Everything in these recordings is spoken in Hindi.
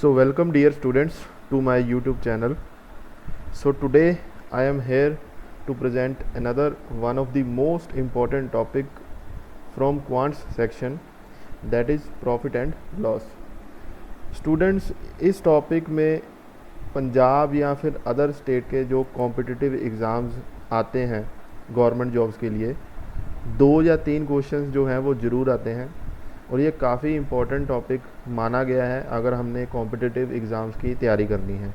So welcome dear students to my YouTube channel. So today I am here to present another one of the most important topic from quants section, that is profit and loss. Students, इस टॉपिक में पंजाब या फिर अदर स्टेट के जो कॉम्पिटिटिव एग्ज़ाम्स आते हैं गवर्नमेंट जॉब्स के लिए 2 या 3 क्वेश्चंस जो हैं वो ज़रूर आते हैं और ये काफ़ी इम्पोर्टेंट टॉपिक माना गया है अगर हमने कॉम्पिटिटिव एग्ज़ाम्स की तैयारी करनी है।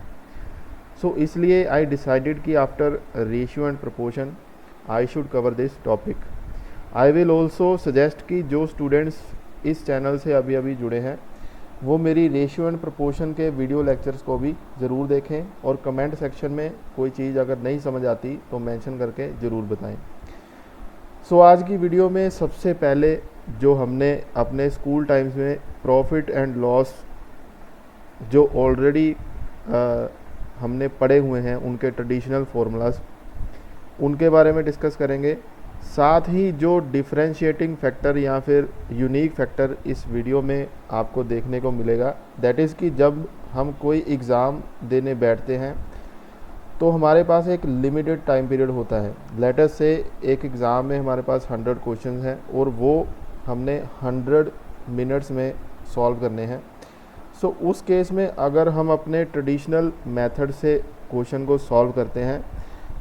सो इसलिए आई डिसाइडेड कि after ratio and proportion I should cover this topic. I will also suggest कि जो स्टूडेंट्स इस चैनल से अभी अभी जुड़े हैं वो मेरी रेशियो एंड प्रोपोर्शन के वीडियो लेक्चर्स को भी ज़रूर देखें और कमेंट सेक्शन में कोई चीज़ अगर नहीं समझ आती तो मेंशन करके ज़रूर बताएं। सो आज की वीडियो में सबसे पहले जो हमने अपने स्कूल टाइम्स में प्रॉफिट एंड लॉस जो ऑलरेडी हमने पढ़े हुए हैं उनके ट्रेडिशनल फार्मूलाज उनके बारे में डिस्कस करेंगे। साथ ही जो डिफरेंशिएटिंग फैक्टर या फिर यूनिक फैक्टर इस वीडियो में आपको देखने को मिलेगा, दैट इज़ कि जब हम कोई एग्ज़ाम देने बैठते हैं तो हमारे पास एक लिमिटेड टाइम पीरियड होता है। लेट अस से एक एग्ज़ाम में हमारे पास 100 क्वेश्चंस हैं और वो हमने 100 मिनट्स में सॉल्व करने हैं। सो उस केस में अगर हम अपने ट्रेडिशनल मेथड से क्वेश्चन को सॉल्व करते हैं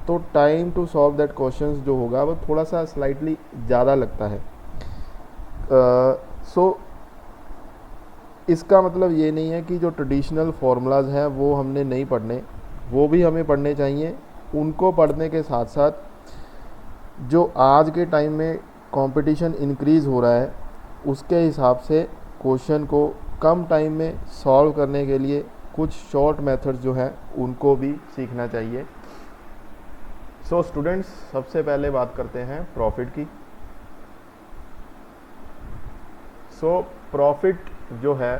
तो time to solve that question जो होगा वो थोड़ा सा स्लाइटली ज़्यादा लगता है। इसका मतलब ये नहीं है कि जो ट्रेडिशनल फार्मूलाज हैं वो हमने नहीं पढ़ने, वो भी हमें पढ़ने चाहिए। उनको पढ़ने के साथ साथ जो आज के टाइम में कंपटीशन इंक्रीज़ हो रहा है उसके हिसाब से क्वेश्चन को कम टाइम में सॉल्व करने के लिए कुछ शॉर्ट मेथड्स जो हैं उनको भी सीखना चाहिए। सो स्टूडेंट्स, सबसे पहले बात करते हैं प्रॉफिट की। सो प्रॉफिट जो है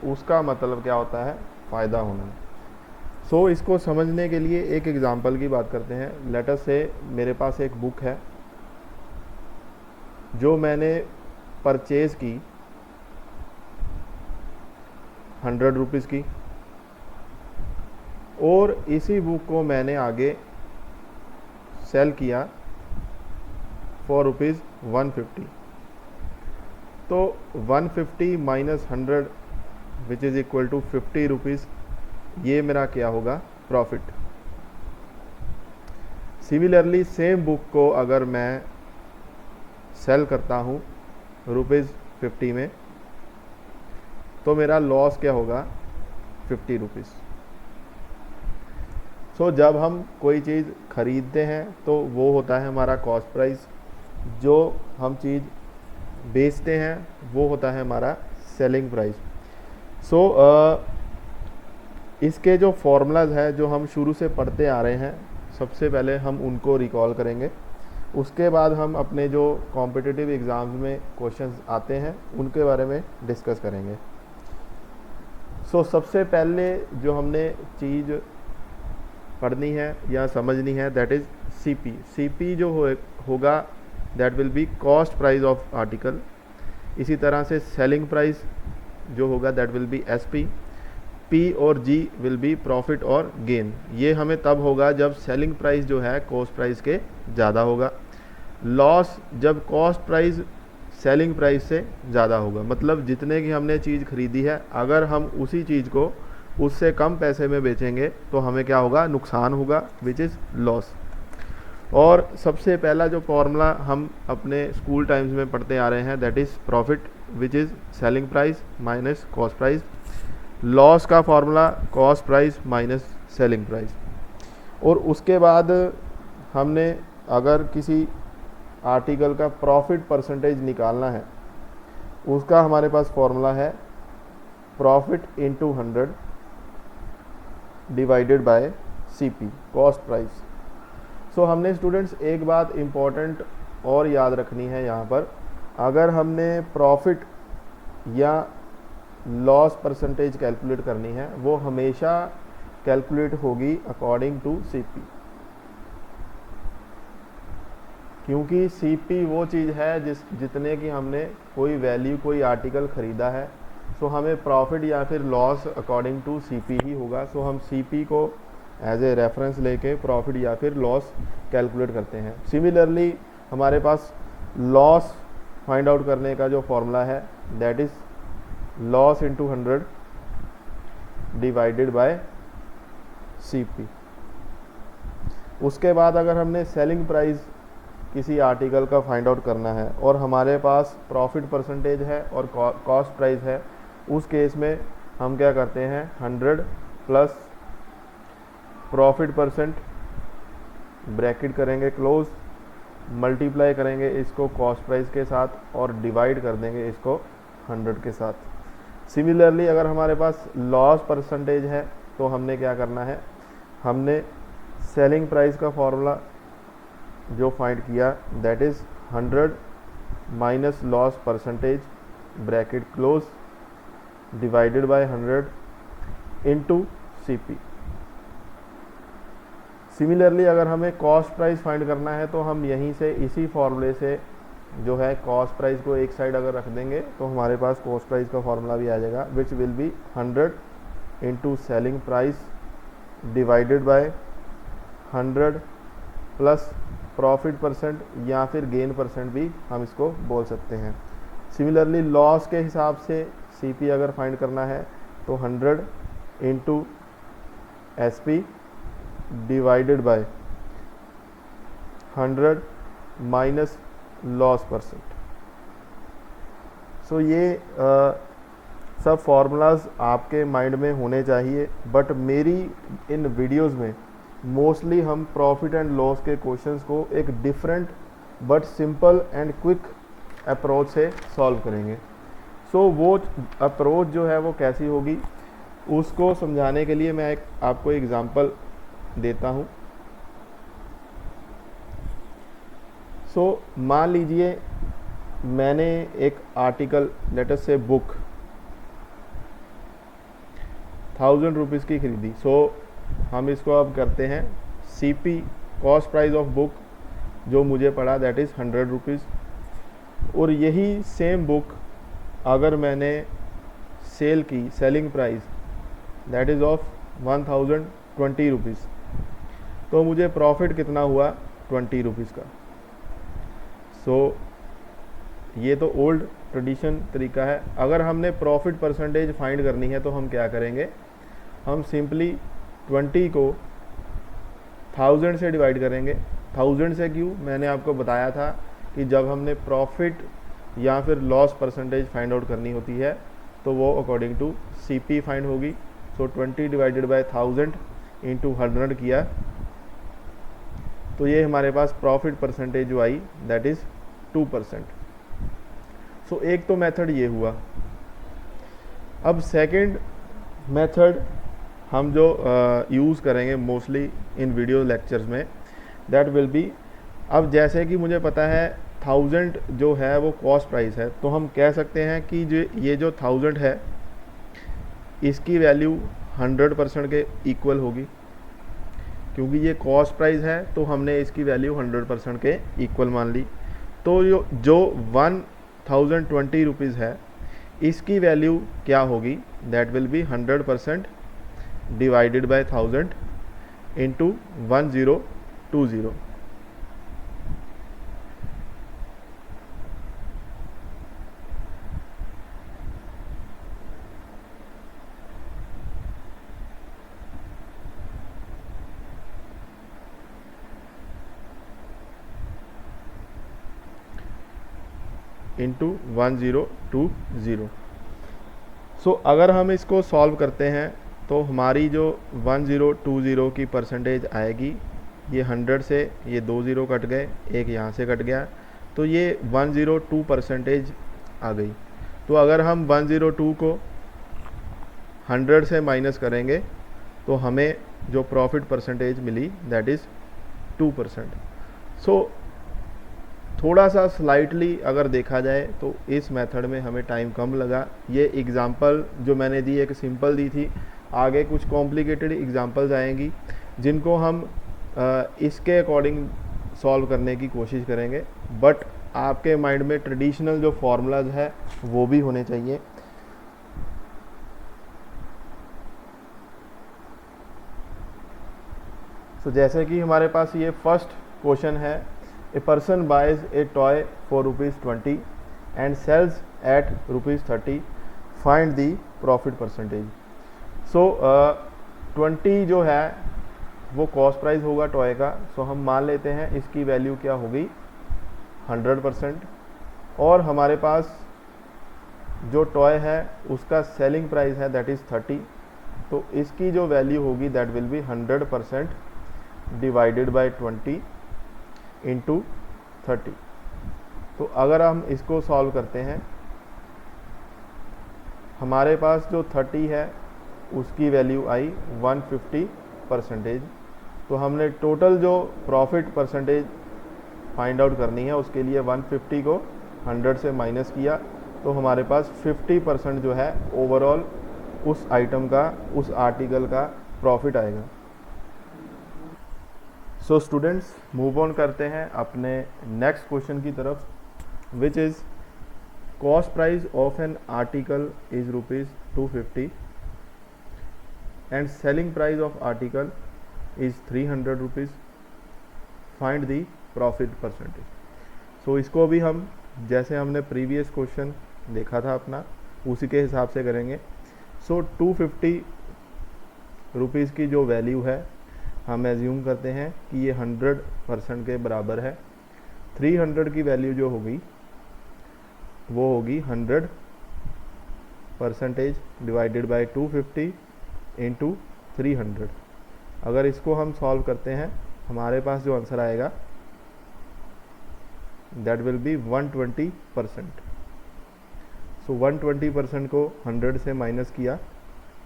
उसका मतलब क्या होता है? फ़ायदा होना। सो इसको समझने के लिए एक एग्ज़ाम्पल की बात करते हैं। लेट अस से मेरे पास एक बुक है जो मैंने परचेज़ की 100 रुपीज़ की और इसी बुक को मैंने आगे सेल किया फॉर रुपीज़ 150। तो 150 minus 100 which is equal to 50 rupees, ये मेरा क्या होगा? प्रॉफिट। सिमिलरली सेम बुक को अगर मैं सेल करता हूँ रुपीज़ 50 में तो मेरा लॉस क्या होगा? 50 रुपीज़। सो जब हम कोई चीज़ ख़रीदते हैं तो वो होता है हमारा कॉस्ट प्राइस, जो हम चीज़ बेचते हैं वो होता है हमारा सेलिंग प्राइस। सो इसके जो फार्मूलाज है जो हम शुरू से पढ़ते आ रहे हैं, सबसे पहले हम उनको रिकॉल करेंगे। उसके बाद हम अपने जो कॉम्पिटिटिव एग्ज़ाम्स में क्वेश्चंस आते हैं उनके बारे में डिस्कस करेंगे। सो सबसे पहले जो हमने चीज़ पढ़नी है या समझनी है दैट इज़ सीपी। सीपी जो होगा that will B cost price of article. इसी तरह से सेलिंग प्राइस जो होगा that will B SP. P और जी विल बी प्रॉफिट और गेन। ये हमें तब होगा जब सेलिंग प्राइस जो है कॉस्ट प्राइस के ज़्यादा होगा। लॉस जब कॉस्ट प्राइस सेलिंग प्राइस से ज़्यादा होगा, मतलब जितने की हमने चीज़ खरीदी है अगर हम उसी चीज़ को उससे कम पैसे में बेचेंगे तो हमें क्या होगा? नुकसान होगा, विच इज़ लॉस। और सबसे पहला जो फॉर्मूला हम अपने स्कूल टाइम्स में पढ़ते आ रहे हैं that is profit which is selling price minus cost price. Loss का formula cost price minus selling price. और उसके बाद हमने अगर किसी आर्टिकल का प्रॉफिट परसेंटेज निकालना है उसका हमारे पास फॉर्मूला है profit into 100 divided by CP, cost price. So हमने स्टूडेंट्स एक बात इम्पॉर्टेंट और याद रखनी है यहाँ पर, अगर हमने प्रॉफिट या लॉस परसेंटेज कैलकुलेट करनी है वो हमेशा कैलकुलेट होगी अकॉर्डिंग टू सीपी, क्योंकि सीपी वो चीज़ है जितने की हमने कोई वैल्यू कोई आर्टिकल ख़रीदा है सो हमें प्रॉफिट या फिर लॉस अकॉर्डिंग टू सीपी ही होगा। सो हम सीपी को एज ए रेफरेंस लेके प्रॉफिट या फिर लॉस कैलकुलेट करते हैं। सिमिलरली हमारे पास लॉस फाइंड आउट करने का जो फॉर्मूला है that is loss into 100 divided by CP. उसके बाद अगर हमने सेलिंग प्राइस किसी आर्टिकल का फाइंड आउट करना है और हमारे पास प्रॉफिट परसेंटेज है और कॉस्ट प्राइस है, उस केस में हम क्या करते हैं 100 प्लस प्रॉफिट परसेंट ब्रैकेट करेंगे क्लोज, मल्टीप्लाई करेंगे इसको कॉस्ट प्राइस के साथ और डिवाइड कर देंगे इसको 100 के साथ। सिमिलरली अगर हमारे पास लॉस परसेंटेज है तो हमने क्या करना है, हमने सेलिंग प्राइस का फॉर्मूला जो फाइंड किया that is 100 minus loss percentage bracket close divided by 100 into CP. Similarly अगर हमें कॉस्ट प्राइस फाइंड करना है तो हम यहीं से इसी फॉर्मूले से जो है कॉस्ट प्राइस को एक साइड अगर रख देंगे तो हमारे पास कॉस्ट प्राइस का फॉर्मूला भी आ जाएगा विच will B 100 into selling price divided by 100 plus profit percent या फिर गेन परसेंट भी हम इसको बोल सकते हैं। सिमिलरली लॉस के हिसाब से सीपी अगर फाइंड करना है तो 100 into SP divided by 100 minus loss percent. So ये सब फॉर्मूलाज आपके माइंड में होने चाहिए, बट मेरी इन वीडियोस में मोस्टली हम प्रॉफिट एंड लॉस के क्वेश्चंस को एक different but simple and quick approach से सॉल्व करेंगे। सो वो अप्रोच जो है वो कैसी होगी उसको समझाने के लिए मैं आपको एग्जांपल देता हूँ। सो मान लीजिए मैंने एक आर्टिकल लेट अस से बुक 1000 रुपीज़ की खरीदी। सो हम इसको अब करते हैं CP cost price of book जो मुझे पड़ा दैट इज़ 100 रुपीज़, और यही सेम बुक अगर मैंने सेल की selling price that is of 1020 rupees तो मुझे प्रॉफिट कितना हुआ 20 रुपीज़ का। सो ये तो ओल्ड ट्रेडिशन तरीका है। अगर हमने प्रॉफिट परसेंटेज फाइंड करनी है तो हम क्या करेंगे, हम सिंपली 20 को 1000 से डिवाइड करेंगे। 1000 से क्यों, मैंने आपको बताया था कि जब हमने प्रॉफिट या फिर लॉस परसेंटेज फाइंड आउट करनी होती है तो वो अकॉर्डिंग टू सीपी फाइंड होगी। सो 20 डिवाइडेड बाय 1000 इंटू 100 किया तो ये हमारे पास प्रॉफिट परसेंटेज जो आई दैट इज़ 2%। सो एक तो मेथड ये हुआ। अब सेकंड मेथड हम जो यूज़ करेंगे मोस्टली इन वीडियो लेक्चर्स में दैट विल बी, अब जैसे कि मुझे पता है 1000 जो है वो कॉस्ट प्राइस है तो हम कह सकते हैं कि ये जो 1000 है इसकी वैल्यू 100% के इक्वल होगी, क्योंकि ये कॉस्ट प्राइस है तो हमने इसकी वैल्यू 100% के इक्वल मान ली। तो जो 1020 रुपीज़ है इसकी वैल्यू क्या होगी, that will B 100% divided bye 1000 into 1020। Into 1020। सो अगर हम इसको सॉल्व करते हैं तो हमारी जो 1020 की परसेंटेज आएगी, ये 100 से ये 2 ज़ीरो कट गए, एक यहाँ से कट गया तो ये 102% आ गई। तो अगर हम 102 को 100 से माइनस करेंगे तो हमें जो प्रॉफिट परसेंटेज मिली दैट इज़ 2%। सो थोड़ा सा स्लाइटली अगर देखा जाए तो इस मेथड में हमें टाइम कम लगा। ये एग्ज़ाम्पल जो मैंने दी एक सिंपल दी थी, आगे कुछ कॉम्प्लिकेटेड एग्ज़ाम्पल्स आएंगी जिनको हम इसके अकॉर्डिंग सॉल्व करने की कोशिश करेंगे, बट आपके माइंड में ट्रेडिशनल जो फार्मूलाज है वो भी होने चाहिए। सो जैसे कि हमारे पास ये फर्स्ट क्वेश्चन है, a person buys a toy for ₹20 and sells at ₹30, find the profit percentage. So 20 जो है वो कॉस्ट प्राइस होगा टॉय का। सो हम मान लेते हैं इसकी वैल्यू क्या होगी 100%, और हमारे पास जो टॉय है उसका सेलिंग प्राइस है दैट इज़ 30, तो इसकी जो वैल्यू होगी that will B 100% divided bye 20 into 30। तो अगर हम इसको सॉल्व करते हैं, हमारे पास जो 30 है उसकी वैल्यू आई 150%। तो हमने टोटल जो प्रॉफिट परसेंटेज फाइंड आउट करनी है उसके लिए 150 को 100 से माइनस किया, तो हमारे पास 50% जो है ओवरऑल उस आइटम का, उस आर्टिकल का प्रॉफिट आएगा। सो स्टूडेंट्स, मूव ऑन करते हैं अपने नेक्स्ट क्वेश्चन की तरफ, which is cost price of an article is ₹250 and selling price of article is ₹300, find the profit percentage. So इसको भी हम जैसे हमने प्रीवियस क्वेश्चन देखा था अपना उसी के हिसाब से करेंगे। सो 250 रुपीज़ की जो वैल्यू है हम एज्यूम करते हैं कि ये 100% के बराबर है। 300 की वैल्यू जो होगी वो होगी 100% डिवाइडेड बाय 250 इंटू 300। अगर इसको हम सॉल्व करते हैं हमारे पास जो आंसर आएगा दैट विल बी 120%। सो 120% को 100 से माइनस किया,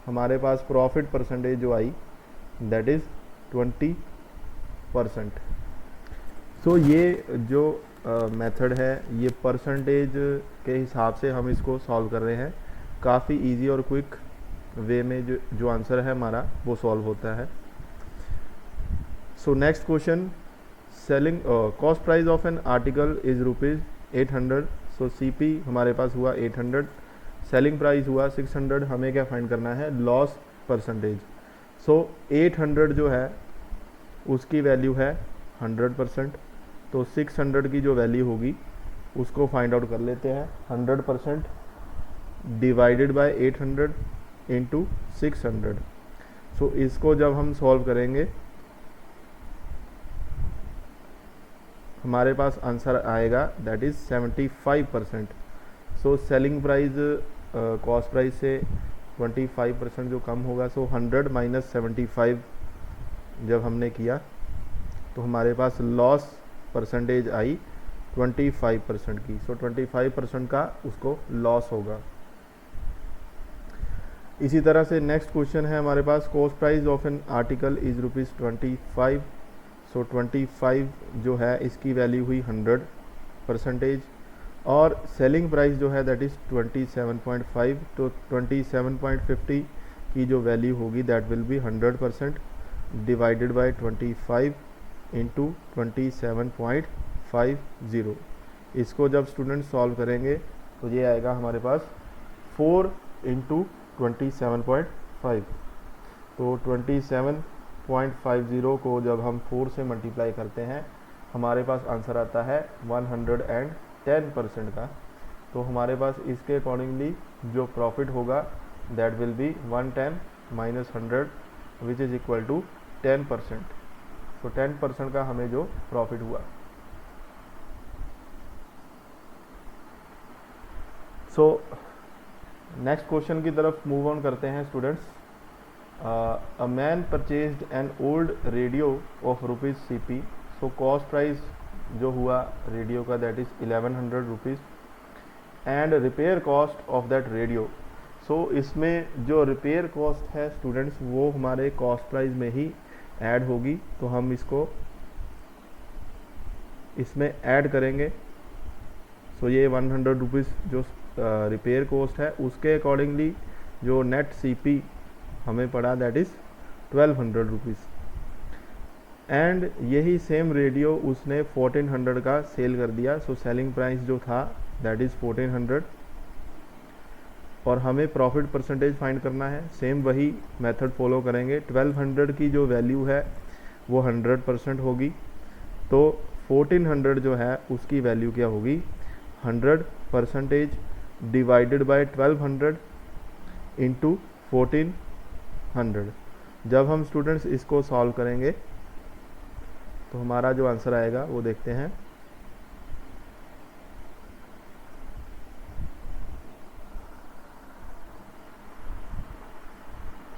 हमारे पास प्रॉफिट परसेंटेज जो आई दैट इज़ 20%। सो ये जो मेथड है ये परसेंटेज के हिसाब से हम इसको सॉल्व कर रहे हैं। काफ़ी इजी और क्विक वे में जो आंसर है हमारा वो सॉल्व होता है। सो next question, selling cost price of an article is ₹800। So CP हमारे पास हुआ 800, सेलिंग प्राइस हुआ 600। हमें क्या फाइंड करना है, लॉस परसेंटेज। सो 800 जो है उसकी वैल्यू है 100%, तो 600 की जो वैल्यू होगी उसको फाइंड आउट कर लेते हैं। 100% डिवाइडेड बाय 800 इंटू 600। सो इसको जब हम सॉल्व करेंगे हमारे पास आंसर आएगा that is 75%। So selling price cost price से 25% जो कम होगा, सो 100 माइनस 75 जब हमने किया तो हमारे पास लॉस परसेंटेज आई 25% की। सो 25% का उसको लॉस होगा। इसी तरह से नेक्स्ट क्वेश्चन है हमारे पास, cost price of an article is ₹25। So 25 जो है इसकी वैल्यू हुई 100%, और सेलिंग प्राइस जो है दैट इज़ 27.5। तो 27.50 की जो वैल्यू होगी that will B 100% divided bye 25 into 27.50। इसको जब स्टूडेंट सॉल्व करेंगे तो ये आएगा हमारे पास 4 इंटू 27.5। तो 27.50 को जब हम 4 से मल्टीप्लाई करते हैं हमारे पास आंसर आता है 110% का। तो हमारे पास इसके अकॉर्डिंगली जो प्रॉफिट होगा that will be 110 minus 100 which is equal to 10%। So 10% का हमें जो प्रॉफिट हुआ। सो नेक्स्ट क्वेश्चन की तरफ मूव ऑन करते हैं students. A man purchased an old radio of ₹CP। So cost price जो हुआ रेडियो का that is ₹1100 and repair cost of that radio. So इसमें जो रिपेयर कॉस्ट है स्टूडेंट्स वो हमारे कॉस्ट प्राइस में ही ऐड होगी, तो हम इसको इसमें ऐड करेंगे। सो ये ₹100 जो रिपेयर कॉस्ट है उसके अकॉर्डिंगली जो नेट CP हमें पड़ा दैट इज़ ₹1200 एंड यही सेम रेडियो उसने 1400 का सेल कर दिया। सो सेलिंग प्राइस जो था दैट इज़ 1400 और हमें प्रॉफिट परसेंटेज फाइंड करना है। सेम वही मेथड फॉलो करेंगे। 1200 की जो वैल्यू है वो 100% होगी। तो 1400 जो है उसकी वैल्यू क्या होगी, 100% डिवाइडेड बाय 1200 इंटू 1400। जब हम स्टूडेंट्स इसको सॉल्व करेंगे तो हमारा जो आंसर आएगा वो देखते हैं।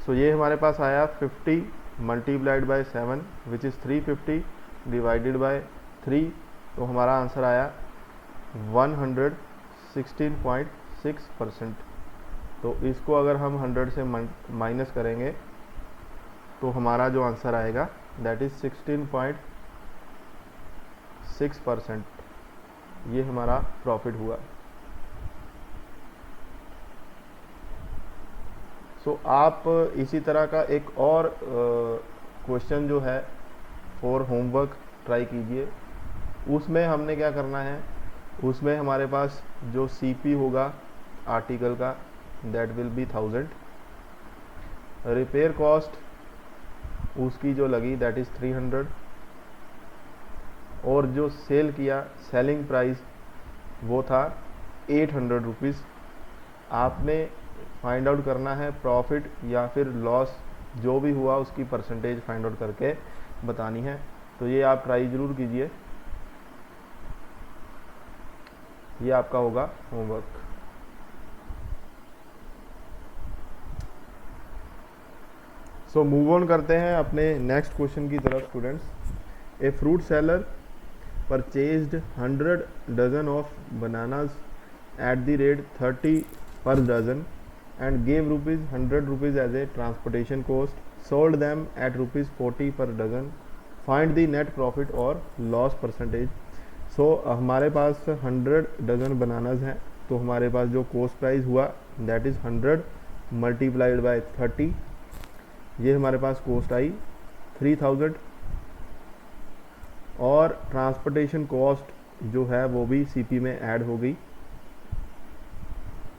सो ये हमारे पास आया 50 multiplied by 7 which is 350 divided by 3, तो हमारा आंसर आया 116.6%। तो इसको अगर हम 100 से माइनस करेंगे तो हमारा जो आंसर आएगा दैट इज़ 16.6%। ये हमारा प्रॉफिट हुआ। सो आप इसी तरह का एक और क्वेश्चन जो है फॉर होमवर्क ट्राई कीजिए। उसमें हमने क्या करना है, उसमें हमारे पास जो सीपी होगा आर्टिकल का that will B 1000, repair cost उसकी जो लगी दैट इज़ 300, और जो सेल किया सेलिंग प्राइस वो था 800 रुपीज़। आपने फाइंड आउट करना है प्रॉफिट या फिर लॉस, जो भी हुआ उसकी परसेंटेज फाइंड आउट करके बतानी है। तो ये आप ट्राई ज़रूर कीजिए, ये आपका होगा होमवर्क। सो मूव ऑन करते हैं अपने नेक्स्ट क्वेश्चन की तरफ students. A fruit seller purchased 100 dozen of bananas at the rate 30 per dozen and gave rupees 100 rupees as a transportation cost, sold them at rupees 40 per dozen, find the net profit और loss percentage। सो हमारे पास 100 डजन बनानाज हैं, तो हमारे पास जो कॉस्ट प्राइस हुआ दैट इज़ 100 मल्टीप्लाइड बाय 30, ये हमारे पास कॉस्ट आई 3000, और ट्रांसपोर्टेशन कॉस्ट जो है वो भी सीपी में ऐड हो गई।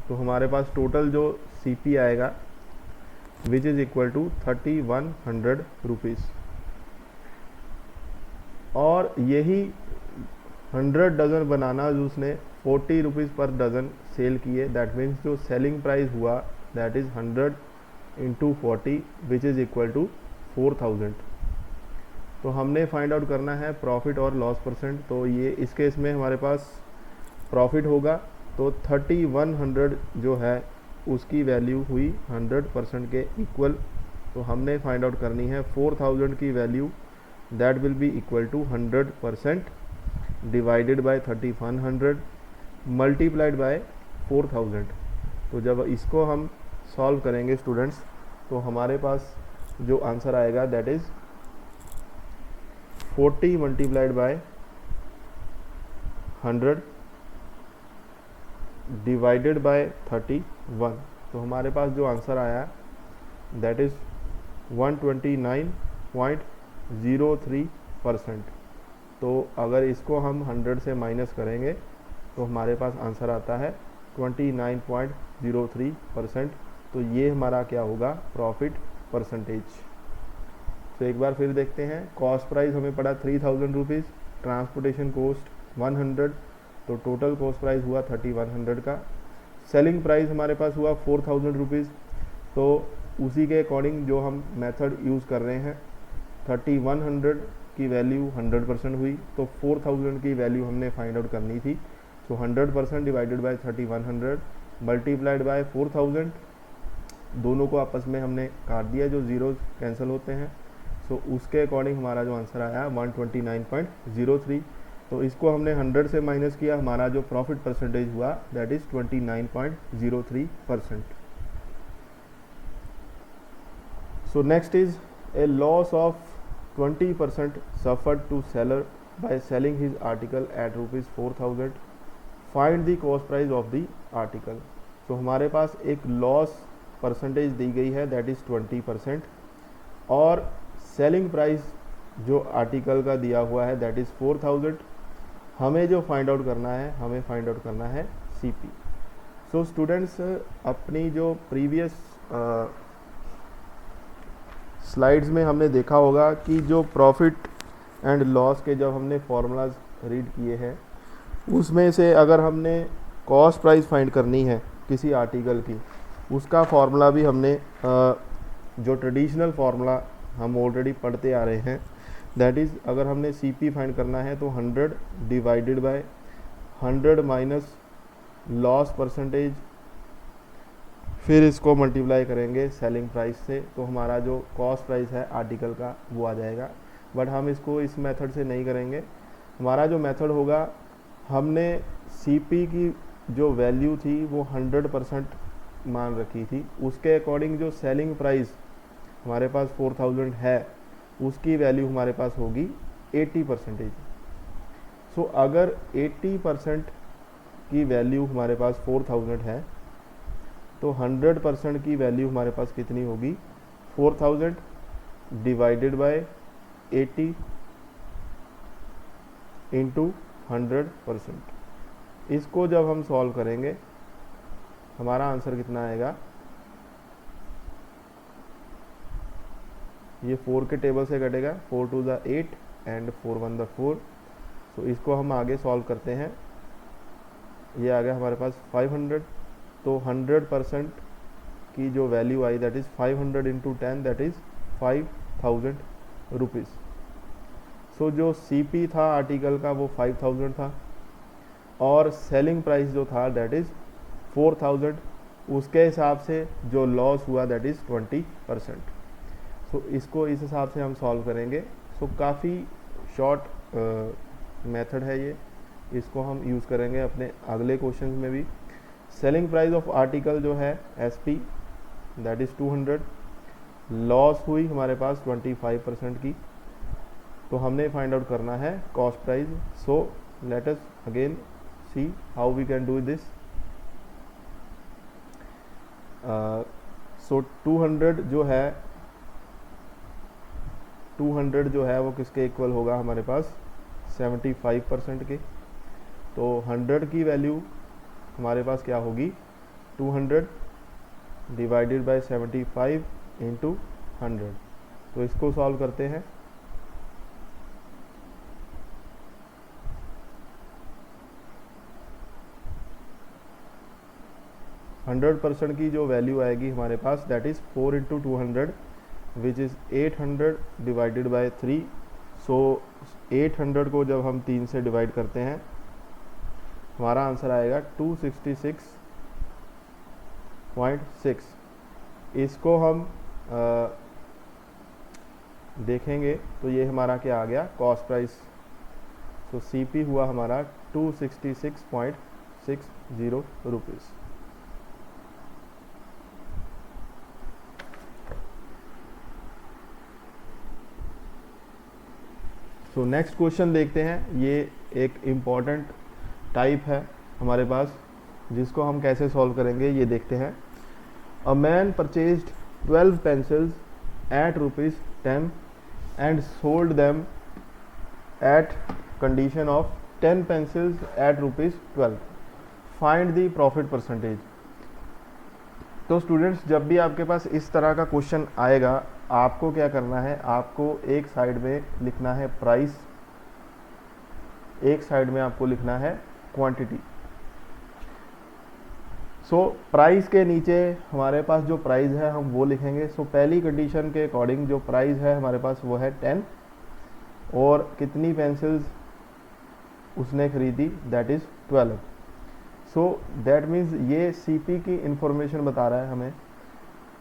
तो हमारे पास टोटल जो सीपी आएगा which is equal to 3100 rupees. और यही 100 डजन बनाना उसने 40 रुपीज़ पर डजन सेल किए, दैट मीन्स जो सेलिंग प्राइस हुआ that is 100 into 40 which is equal to 4000। तो हमने फाइंड आउट करना है प्रॉफिट और लॉस परसेंट। तो ये इस केस में हमारे पास प्रॉफिट होगा, तो 3100 जो है उसकी वैल्यू हुई 100% के इक्वल। तो हमने फाइंड आउट करनी है 4000 की value, that will be equal to 100% divided by 3100 multiplied by 4000। तो जब इसको हम सॉल्व करेंगे स्टूडेंट्स तो हमारे पास जो आंसर आएगा that is 40 multiplied by 100 divided bye 31। तो हमारे पास जो आंसर आया दैट इज़ 129.03%। तो अगर इसको हम 100 से माइनस करेंगे तो हमारे पास आंसर आता है 29.03%। तो ये हमारा क्या होगा, प्रॉफिट परसेंटेज। तो एक बार फिर देखते हैं, कॉस्ट प्राइस हमें पड़ा 3000 रुपीज़, ट्रांसपोर्टेशन कॉस्ट 100, तो टोटल कॉस्ट प्राइस हुआ 3100 का। सेलिंग प्राइस हमारे पास हुआ 4000 रुपीज़। तो उसी के अकॉर्डिंग जो हम मेथड यूज़ कर रहे हैं, 3100 की वैल्यू 100% हुई, तो 4000 की वैल्यू हमने फाइंड आउट करनी थी। तो 100% डिवाइडेड बाय 3100 मल्टीप्लाइड बाय 4000, दोनों को आपस में हमने काट दिया, जो जीरो कैंसिल होते हैं। सो उसके अकॉर्डिंग हमारा जो आंसर आया 129.03। तो इसको हमने 100 से माइनस किया, हमारा जो प्रॉफिट परसेंटेज हुआ that is 29.03%। So next is a loss of 20% suffered to seller by selling his article at rupees 4000, find the cost price of the article। तो हमारे पास एक लॉस परसेंटेज दी गई है दैट इज़ 20%, और सेलिंग प्राइस जो आर्टिकल का दिया हुआ है दैट इज़ 4000। हमें जो फाइंड आउट करना है, हमें फाइंड आउट करना है सीपी। सो स्टूडेंट्स, अपनी जो प्रीवियस स्लाइड्स में हमने देखा होगा कि जो प्रॉफिट एंड लॉस के जब हमने फॉर्मूलाज रीड किए हैं, उसमें से अगर हमने कॉस्ट प्राइस फाइंड करनी है किसी आर्टिकल की, उसका फार्मूला भी हमने जो ट्रेडिशनल फार्मूला हम ऑलरेडी पढ़ते आ रहे हैं, दैट इज़ अगर हमने CP फाइंड करना है तो 100 divided by 100 minus loss percentage, फिर इसको मल्टीप्लाई करेंगे सेलिंग प्राइस से, तो हमारा जो कॉस्ट प्राइस है आर्टिकल का वो आ जाएगा। बट हम इसको इस मेथड से नहीं करेंगे। हमारा जो मेथड होगा, हमने CP की जो वैल्यू थी वो 100% मान रखी थी, उसके अकॉर्डिंग जो सेलिंग प्राइस हमारे पास 4000 है उसकी वैल्यू हमारे पास होगी 80%। सो अगर 80% की वैल्यू हमारे पास 4000 है तो 100% की वैल्यू हमारे पास कितनी होगी, 4000 डिवाइडेड बाय 80 इंटू 100%। इसको जब हम सॉल्व करेंगे हमारा आंसर कितना आएगा, ये 4 के टेबल से कटेगा, 4 2 ज़ा 8 एंड 4 1 ज़ा 4। सो इसको हम आगे सॉल्व करते हैं। ये आ गया हमारे पास 500, तो 100% की जो वैल्यू आई that is 500 into 10 that is 5000 rupees. So जो CP था आर्टिकल का वो 5000 था और सेलिंग प्राइस जो था दैट इज़ 4000, उसके हिसाब से जो लॉस हुआ दैट इज़ 20%। सो इसको इस हिसाब से हम सॉल्व करेंगे। सो काफ़ी शॉर्ट मेथड है ये, इसको हम यूज़ करेंगे अपने अगले क्वेश्चन में भी। सेलिंग प्राइस ऑफ आर्टिकल जो है SP दैट इज़ 200, लॉस हुई हमारे पास 25% की, तो हमने फाइंड आउट करना है cost price. So let us again see how we can do this. So 200 जो है वो किसके इक्वल होगा हमारे पास, 75% के। तो 100 की वैल्यू हमारे पास क्या होगी, 200 डिवाइडेड बाय 75 इंटू 100। तो इसको सॉल्व करते हैं। हंड्रेड % की जो वैल्यू आएगी हमारे पास that is 4 into 200 which is 800 divided by 3। So 800 को जब हम 3 से डिवाइड करते हैं हमारा आंसर आएगा 266.6। इसको हम देखेंगे तो ये हमारा क्या आ गया, कॉस्ट प्राइस। सो CP हुआ हमारा 266.60 रुपीज़। सो नेक्स्ट क्वेश्चन देखते हैं। ये एक इम्पॉर्टेंट टाइप है हमारे पास, जिसको हम कैसे सॉल्व करेंगे ये देखते हैं। A man purchased 12 pencils at ₹10 and sold them at condition of 10 pencils at ₹12। Find the profit percentage. तो स्टूडेंट्स, जब भी आपके पास इस तरह का क्वेश्चन आएगा, आपको क्या करना है, आपको एक साइड में लिखना है प्राइस, एक साइड में आपको लिखना है क्वांटिटी। सो प्राइस के नीचे हमारे पास जो प्राइस है हम वो लिखेंगे। सो पहली कंडीशन के अकॉर्डिंग जो प्राइस है हमारे पास वो है 10 और कितनी पेंसिल्स उसने खरीदी that is 12। So that means ये CP की इंफॉर्मेशन बता रहा है हमें।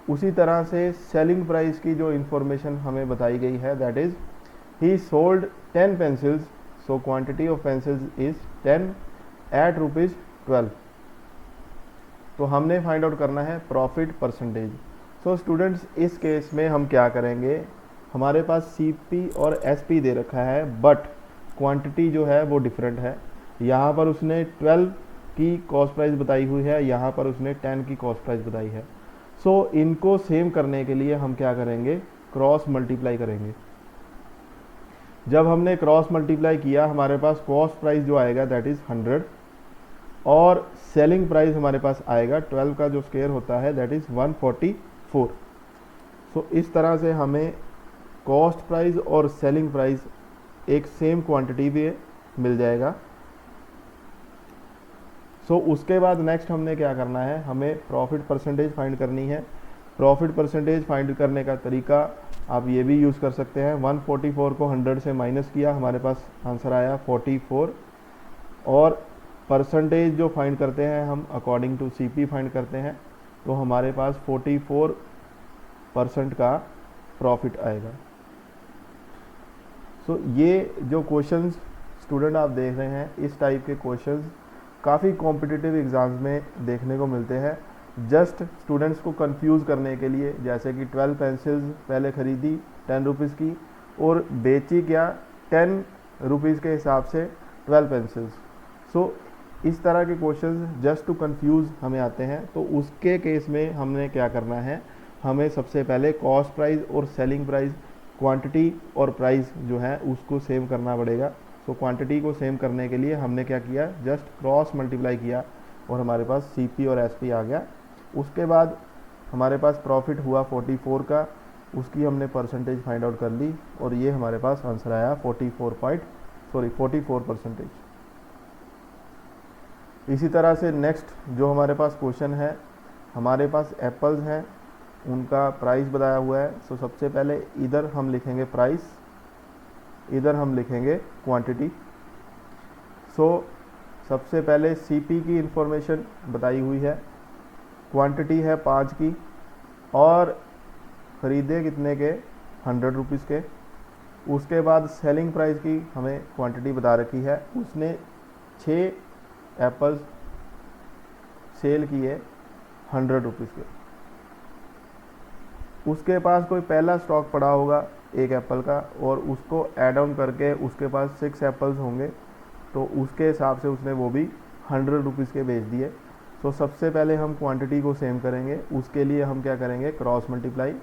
उसी तरह से सेलिंग प्राइस की जो इंफॉर्मेशन हमें बताई गई है that is he sold 10 pencils, so quantity of pencils is 10 at ₹12। तो हमने फाइंड आउट करना है प्रॉफिट परसेंटेज। सो स्टूडेंट्स, इस केस में हम क्या करेंगे, हमारे पास CP और SP दे रखा है बट क्वांटिटी जो है वो डिफरेंट है। यहाँ पर उसने 12 की कॉस्ट प्राइस बताई हुई है, यहाँ पर उसने 10 की कॉस्ट प्राइस बताई है। सो इनको सेम करने के लिए हम क्या करेंगे, क्रॉस मल्टीप्लाई करेंगे। जब हमने क्रॉस मल्टीप्लाई किया हमारे पास कॉस्ट प्राइस जो आएगा दैट इज़ 100 और सेलिंग प्राइस हमारे पास आएगा 12 का जो स्क्वायर होता है दैट इज़ 144। सो इस तरह से हमें कॉस्ट प्राइस और सेलिंग प्राइस एक सेम क्वांटिटी भी मिल जाएगा। सो उसके बाद नेक्स्ट हमने क्या करना है, हमें प्रॉफिट परसेंटेज फाइंड करनी है। प्रॉफिट परसेंटेज फाइंड करने का तरीका आप ये भी यूज़ कर सकते हैं। 144 को 100 से माइनस किया, हमारे पास आंसर आया 44, और परसेंटेज जो फाइंड करते हैं हम अकॉर्डिंग टू सीपी फाइंड करते हैं, तो हमारे पास 44% का प्रॉफिट आएगा। सो ये जो क्वेश्चंस स्टूडेंट आप देख रहे हैं, इस टाइप के क्वेश्चंस काफ़ी कॉम्पिटिटिव एग्ज़ाम्स में देखने को मिलते हैं, जस्ट स्टूडेंट्स को कंफ्यूज करने के लिए। जैसे कि 12 पेंसिल्स पहले ख़रीदी 10 रुपीज़ की और बेची क्या 10 रुपीज़ के हिसाब से 12 पेंसिल्स। सो इस तरह के क्वेश्चंस जस्ट टू कंफ्यूज हमें आते हैं। तो उसके केस में हमने क्या करना है, हमें सबसे पहले कॉस्ट प्राइस और सेलिंग प्राइस, क्वांटिटी और प्राइस जो है उसको सेम करना पड़ेगा। तो क्वांटिटी को सेम करने के लिए हमने क्या किया, जस्ट क्रॉस मल्टीप्लाई किया और हमारे पास सीपी और एसपी आ गया। उसके बाद हमारे पास प्रॉफिट हुआ 44 का, उसकी हमने परसेंटेज फाइंड आउट कर ली और ये हमारे पास आंसर आया 44%। इसी तरह से नेक्स्ट जो हमारे पास क्वेश्चन है, हमारे पास एप्पल्स हैं, उनका प्राइस बताया हुआ है। सो सबसे पहले इधर हम लिखेंगे प्राइस, इधर हम लिखेंगे क्वांटिटी। सो सबसे पहले सीपी की इंफॉर्मेशन बताई हुई है, क्वांटिटी है 5 की और ख़रीदे कितने के 100 रुपीज़ के। उसके बाद सेलिंग प्राइस की हमें क्वांटिटी बता रखी है, उसने 6 एप्पल्स सेल किए 100 रुपीज़ के। उसके पास कोई पहला स्टॉक पड़ा होगा एक एप्पल का और उसको ऐड ऑन करके उसके पास 6 एप्पल्स होंगे, तो उसके हिसाब से उसने वो भी 100 रुपीज़ के बेच दिए। सो सबसे पहले हम क्वांटिटी को सेम करेंगे, उसके लिए हम क्या करेंगे, क्रॉस मल्टीप्लाई।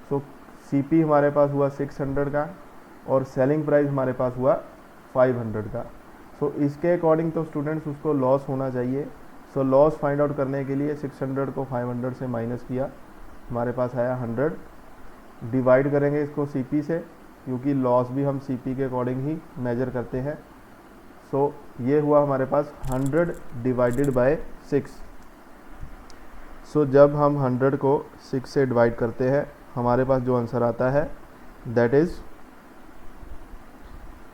सो सीपी हमारे पास हुआ 600 का और सेलिंग प्राइस हमारे पास हुआ 500 का। सो इसके अकॉर्डिंग तो स्टूडेंट्स उसको लॉस होना चाहिए। सो लॉस फाइंड आउट करने के लिए 600 को 500 से माइनस किया, हमारे पास आया 100। डिवाइड करेंगे इसको सीपी से, क्योंकि लॉस भी हम सीपी के अकॉर्डिंग ही मेजर करते हैं। सो ये हुआ हमारे पास 100 डिवाइडेड बाय 6। सो जब हम 100 को 6 से डिवाइड करते हैं, हमारे पास जो आंसर आता है दैट इज़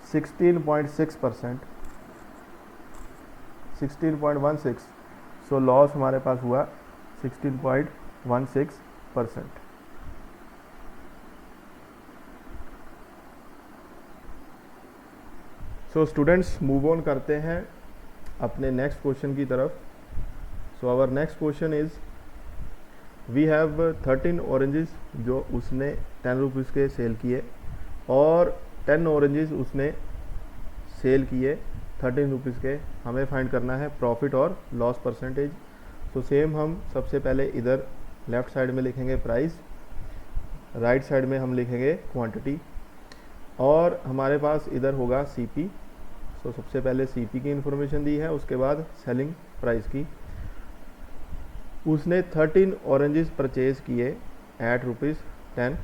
16.6%, 16.16। सो लॉस हमारे पास हुआ 16.16%। सो स्टूडेंट्स मूव ऑन करते हैं अपने नेक्स्ट क्वेश्चन की तरफ। So our next question is, we have 13 oranges जो उसने 10 रुपीज़ के सेल किए और 10 ऑरेंजेस उसने सेल किए 13 रुपीज़ के। हमें फाइंड करना है प्रॉफिट और लॉस परसेंटेज। तो सेम हम सबसे पहले इधर लेफ़्ट साइड में लिखेंगे प्राइस, राइट साइड में हम लिखेंगे क्वांटिटी और हमारे पास इधर होगा सीपी। सो सबसे पहले सीपी की इंफॉर्मेशन दी है, उसके बाद सेलिंग प्राइस की। उसने 13 ऑरेंजेस परचेज किए एट ₹10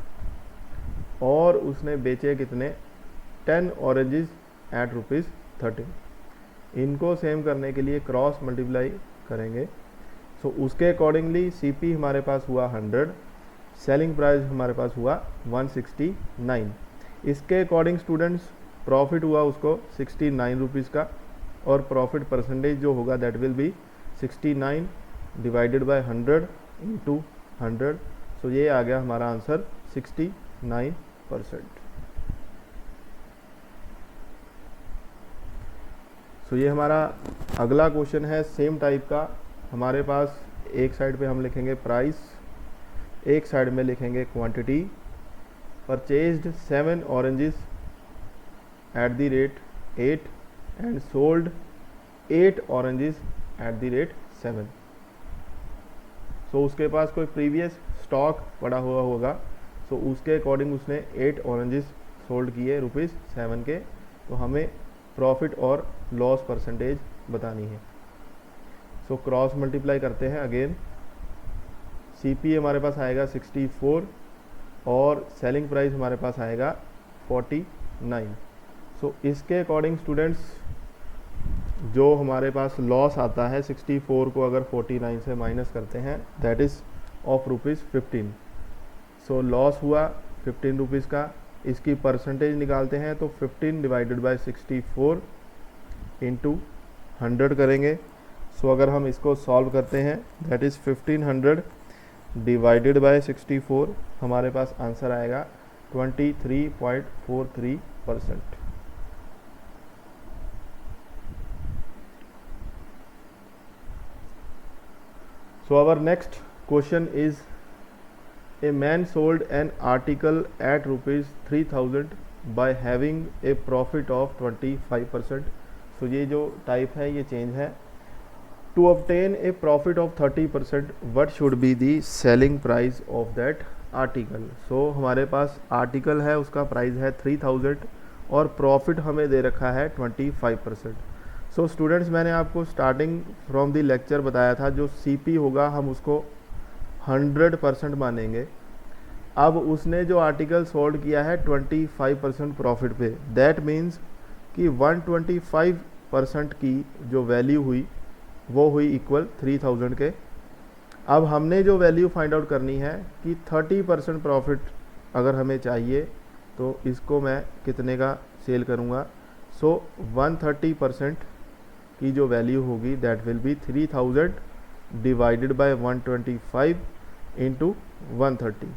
और उसने बेचे कितने 10 ऑरेंजेस एट ₹13। इनको सेम करने के लिए क्रॉस मल्टीप्लाई करेंगे। सो उसके अकॉर्डिंगली सीपी हमारे पास हुआ 100, सेलिंग प्राइस हमारे पास हुआ 169। इसके अकॉर्डिंग स्टूडेंट्स प्रॉफिट हुआ उसको 69 रुपीज़ का और प्रॉफिट परसेंटेज जो होगा that will B 69 divided by 100 into 100। सो ये आ गया हमारा आंसर 69%। सो ये हमारा अगला क्वेश्चन है सेम टाइप का। हमारे पास एक साइड पे हम लिखेंगे प्राइस, एक साइड में लिखेंगे quantity. Purchased 7 oranges eight the rate 8 and sold 8 oranges eight the rate 7। सो उसके पास कोई प्रीवियस स्टॉक पड़ा हुआ होगा, सो उसके अकॉर्डिंग उसने 8 ऑरेंजेस सोल्ड किए ₹7 के। तो हमें प्रॉफिट और लॉस परसेंटेज बतानी है। सो क्रॉस मल्टीप्लाई करते हैं अगेन। सीपी हमारे पास आएगा 64 और सेलिंग प्राइस हमारे पास आएगा 49। सो इसके अकॉर्डिंग स्टूडेंट्स जो हमारे पास लॉस आता है 64 को अगर 49 से माइनस करते हैं that is of ₹15। So loss हुआ 15 रुपीज़ का, इसकी परसेंटेज निकालते हैं तो 15 डिवाइडेड बाय 64 इंटू 100 करेंगे। सो अगर हम इसको सॉल्व करते हैं दैट इज़ 1500 डिवाइडेड बाय 64, हमारे पास आंसर आएगा 23.43%। So our next question is, a man sold an article at ₹3000 by having a profit of 25%. So ये जो टाइप है ये चेंज है। To obtain a profit of 30%, what should be the selling price of that article? So हमारे पास आर्टिकल है उसका प्राइस है 3000 और प्रॉफिट हमें दे रखा है 25%। सो स्टूडेंट्स मैंने आपको स्टार्टिंग फ्रॉम द लेक्चर बताया था जो CP होगा हम उसको 100% मानेंगे। अब उसने जो आर्टिकल सोल्ड किया है 25% प्रॉफिट पे, दैट मीन्स कि 125% की जो वैल्यू हुई वो हुई इक्वल 3000 के। अब हमने जो वैल्यू फाइंड आउट करनी है कि 30% प्रॉफिट अगर हमें चाहिए तो इसको मैं कितने का सेल करूँगा। सो 130% की जो वैल्यू होगी that will B 3000 divided by 125 into 130।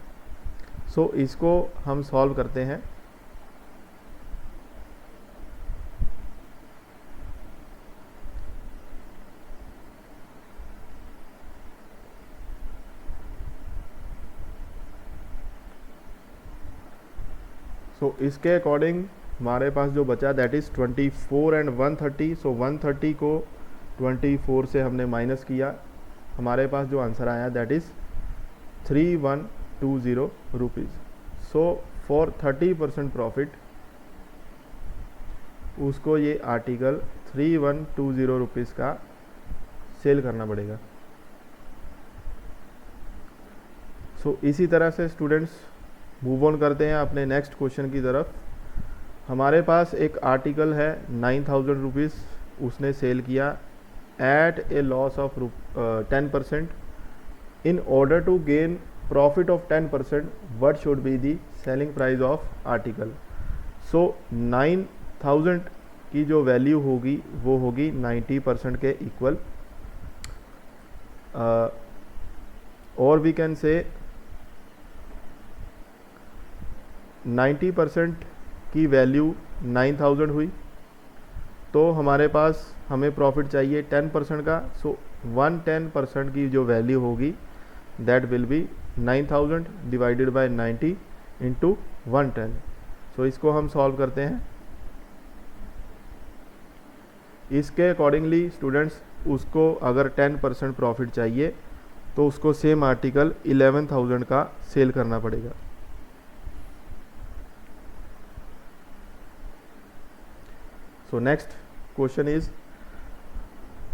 सो इसको हम सॉल्व करते हैं। सो इसके अकॉर्डिंग हमारे पास जो बचा दैट इज़ 24 एंड 130। सो 130 को 24 से हमने माइनस किया, हमारे पास जो आंसर आया that is 3120 rupees. So for 30% profit उसको ये आर्टिकल 3120 रुपीज़ का सेल करना पड़ेगा। सो इसी तरह से स्टूडेंट्स मूव ऑन करते हैं अपने नेक्स्ट क्वेश्चन की तरफ। हमारे पास एक आर्टिकल है 9000 रुपीज़ उसने सेल किया at a loss of 10%। In order to gain profit of 10% what should be the selling price of article. So 9000 की जो वैल्यू होगी वो होगी 90% के इक्वल, और वी कैन से 90% की वैल्यू 9000 हुई तो हमारे पास हमें प्रॉफिट चाहिए 10% का। सो 110% की जो वैल्यू होगी that will B 9000 divided by 90 into 110। सो इसको हम सॉल्व करते हैं। इसके अकॉर्डिंगली स्टूडेंट्स उसको अगर 10% प्रॉफिट चाहिए तो उसको सेम आर्टिकल 11000 का सेल करना पड़ेगा। So next question is,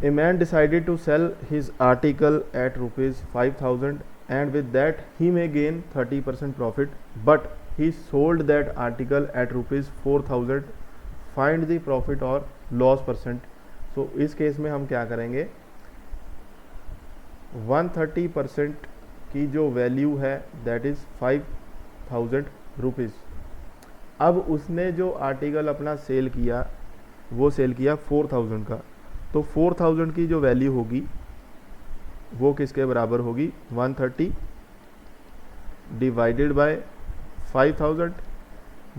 a man decided to sell his article at ₹5000 and with that he may gain 30% profit, but he sold that article at ₹4000. Find the profit or loss percent. So इस केस में हम क्या करेंगे, 130% की जो वैल्यू है दैट इज़ 5000 रुपीज़। अब उसने जो आर्टिकल अपना सेल किया वो सेल किया 4000 का, तो 4000 की जो वैल्यू होगी वो किसके बराबर होगी, 130 डिवाइडेड बाय 5000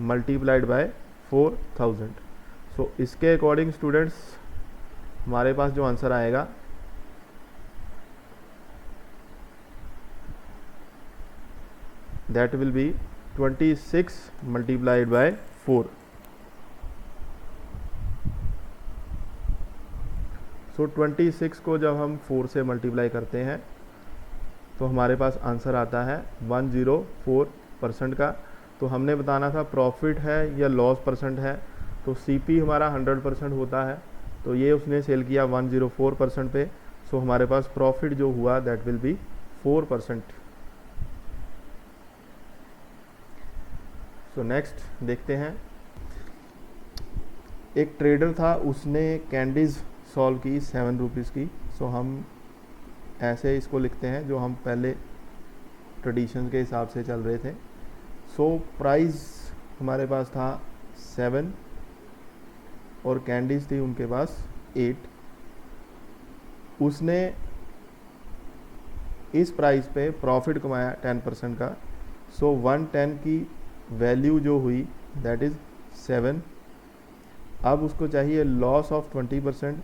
मल्टीप्लाइड बाय 4000। सो इसके अकॉर्डिंग स्टूडेंट्स हमारे पास जो आंसर आएगा that will B 26 multiplied by 4। सो 26 को जब हम 4 से मल्टीप्लाई करते हैं तो हमारे पास आंसर आता है 104% का। तो हमने बताना था प्रॉफिट है या लॉस परसेंट है, तो CP हमारा 100% होता है, तो ये उसने सेल किया 104% पे। सो हमारे पास प्रॉफिट जो हुआ that will B 4%। So next देखते हैं, एक ट्रेडर था, उसने कैंडीज़ सॉल्व की 7 रुपीज़ की। सो हम ऐसे इसको लिखते हैं जो हम पहले ट्रेडिशन के हिसाब से चल रहे थे। सो प्राइस हमारे पास था 7 और कैंडीज़ थी उनके पास 8। उसने इस प्राइस पे प्रॉफिट कमाया 10% का। सो 110 की वैल्यू जो हुई दैट इज़ 7। अब उसको चाहिए लॉस ऑफ 20%,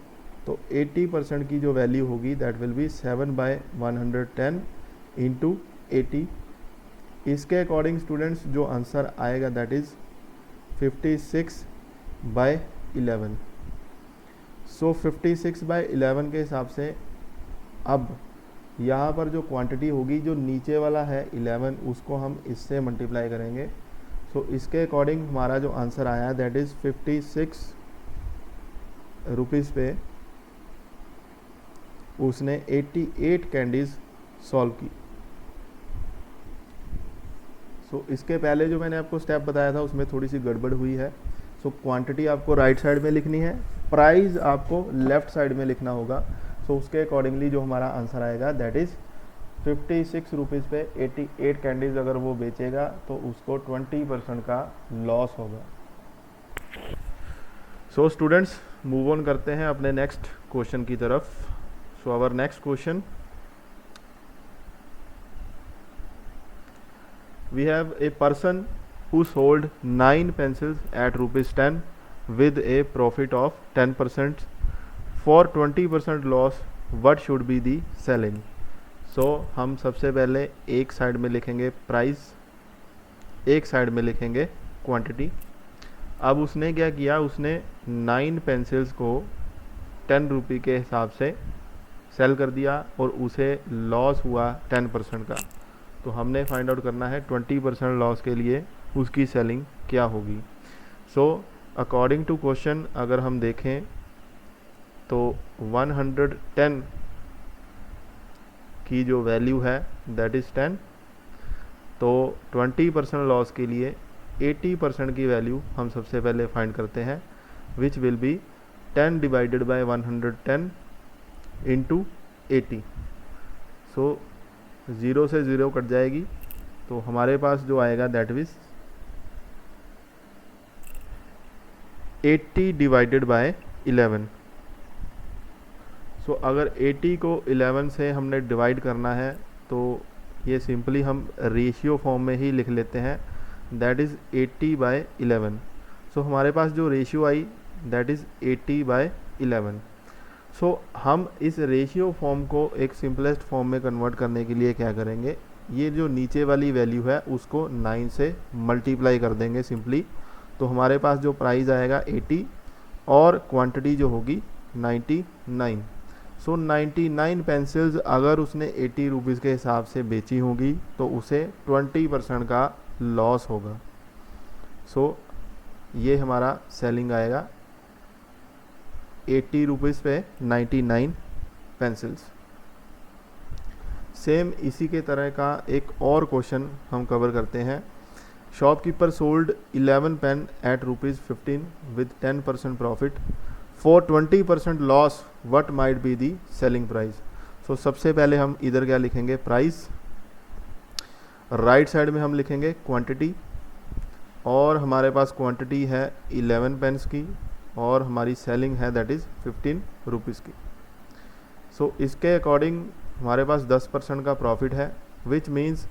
तो 80% की जो वैल्यू होगी दैट विल बी 7/110 इंटू 80। इसके अकॉर्डिंग स्टूडेंट्स जो आंसर आएगा दैट इज़ 56/11। सो 56/11 के हिसाब से अब यहाँ पर जो क्वांटिटी होगी, जो नीचे वाला है 11, उसको हम इससे मल्टीप्लाई करेंगे। सो इसके अकॉर्डिंग हमारा जो आंसर आया दैट इज़ 56 रुपीज़ पे उसने 88 कैंडीज़ सॉल्व की। सो इसके पहले जो मैंने आपको स्टेप बताया था उसमें थोड़ी सी गड़बड़ हुई है। सो क्वांटिटी आपको राइट साइड में लिखनी है, प्राइस आपको लेफ़्ट साइड में लिखना होगा। सो उसके अकॉर्डिंगली जो हमारा आंसर आएगा दैट इज़ 56 रुपीज़ पे 88 कैंडीज़ अगर वो बेचेगा तो उसको 20% का लॉस होगा। सो स्टूडेंट्स मूव ऑन करते हैं अपने नेक्स्ट क्वेश्चन की तरफ। So our next question, we have a person who sold 9 pencils at ₹10 with a profit of 10%. For 20% loss, what should be the selling? So हम सबसे पहले एक साइड में लिखेंगे प्राइस, एक साइड में लिखेंगे क्वांटिटी। अब उसने क्या किया, उसने 9 पेंसिल्स को 10 रुपये के हिसाब से सेल कर दिया और उसे लॉस हुआ 10% का। तो हमने फाइंड आउट करना है 20% लॉस के लिए उसकी सेलिंग क्या होगी। सो अकॉर्डिंग टू क्वेश्चन अगर हम देखें तो 110 की जो वैल्यू है दैट इज़ 10, तो 20% लॉस के लिए 80% की वैल्यू हम सबसे पहले फाइंड करते हैं, विच will B 10 divided by 110 into 80। सो 0 से 0 कट जाएगी, तो हमारे पास जो आएगा दैट इज 80 डिवाइडेड बाय 11। सो अगर 80 को 11 से हमने डिवाइड करना है तो ये सिंपली हम रेशियो फॉर्म में ही लिख लेते हैं, दैट इज़ 80/11। सो हमारे पास जो रेशियो आई दैट इज़ 80/11। सो हम इस रेशियो फॉर्म को एक सिंपलेस्ट फॉर्म में कन्वर्ट करने के लिए क्या करेंगे, ये जो नीचे वाली वैल्यू है उसको 9 से मल्टीप्लाई कर देंगे सिंपली। तो हमारे पास जो प्राइस आएगा 80 और क्वांटिटी जो होगी 99। सो 99 पेंसिल्स अगर उसने 80 रुपीज़ के हिसाब से बेची होगी तो उसे 20% का लॉस होगा। सो ये हमारा सेलिंग आएगा 80 रुपीज़ पे 99 पेंसिल्स। सेम इसी के तरह का एक और क्वेश्चन हम कवर करते हैं। Shopkeeper sold 11 pen at ₹15 with 10% profit. For 20% loss what might be the selling price. So सबसे पहले हम इधर क्या लिखेंगे, प्राइस, राइट साइड में हम लिखेंगे क्वांटिटी, और हमारे पास क्वांटिटी है 11 पेन्स की और हमारी सेलिंग है दैट इज़ 15 रुपीज़ की। सो इसके अकॉर्डिंग हमारे पास 10% का प्रॉफिट है, विच मीन्स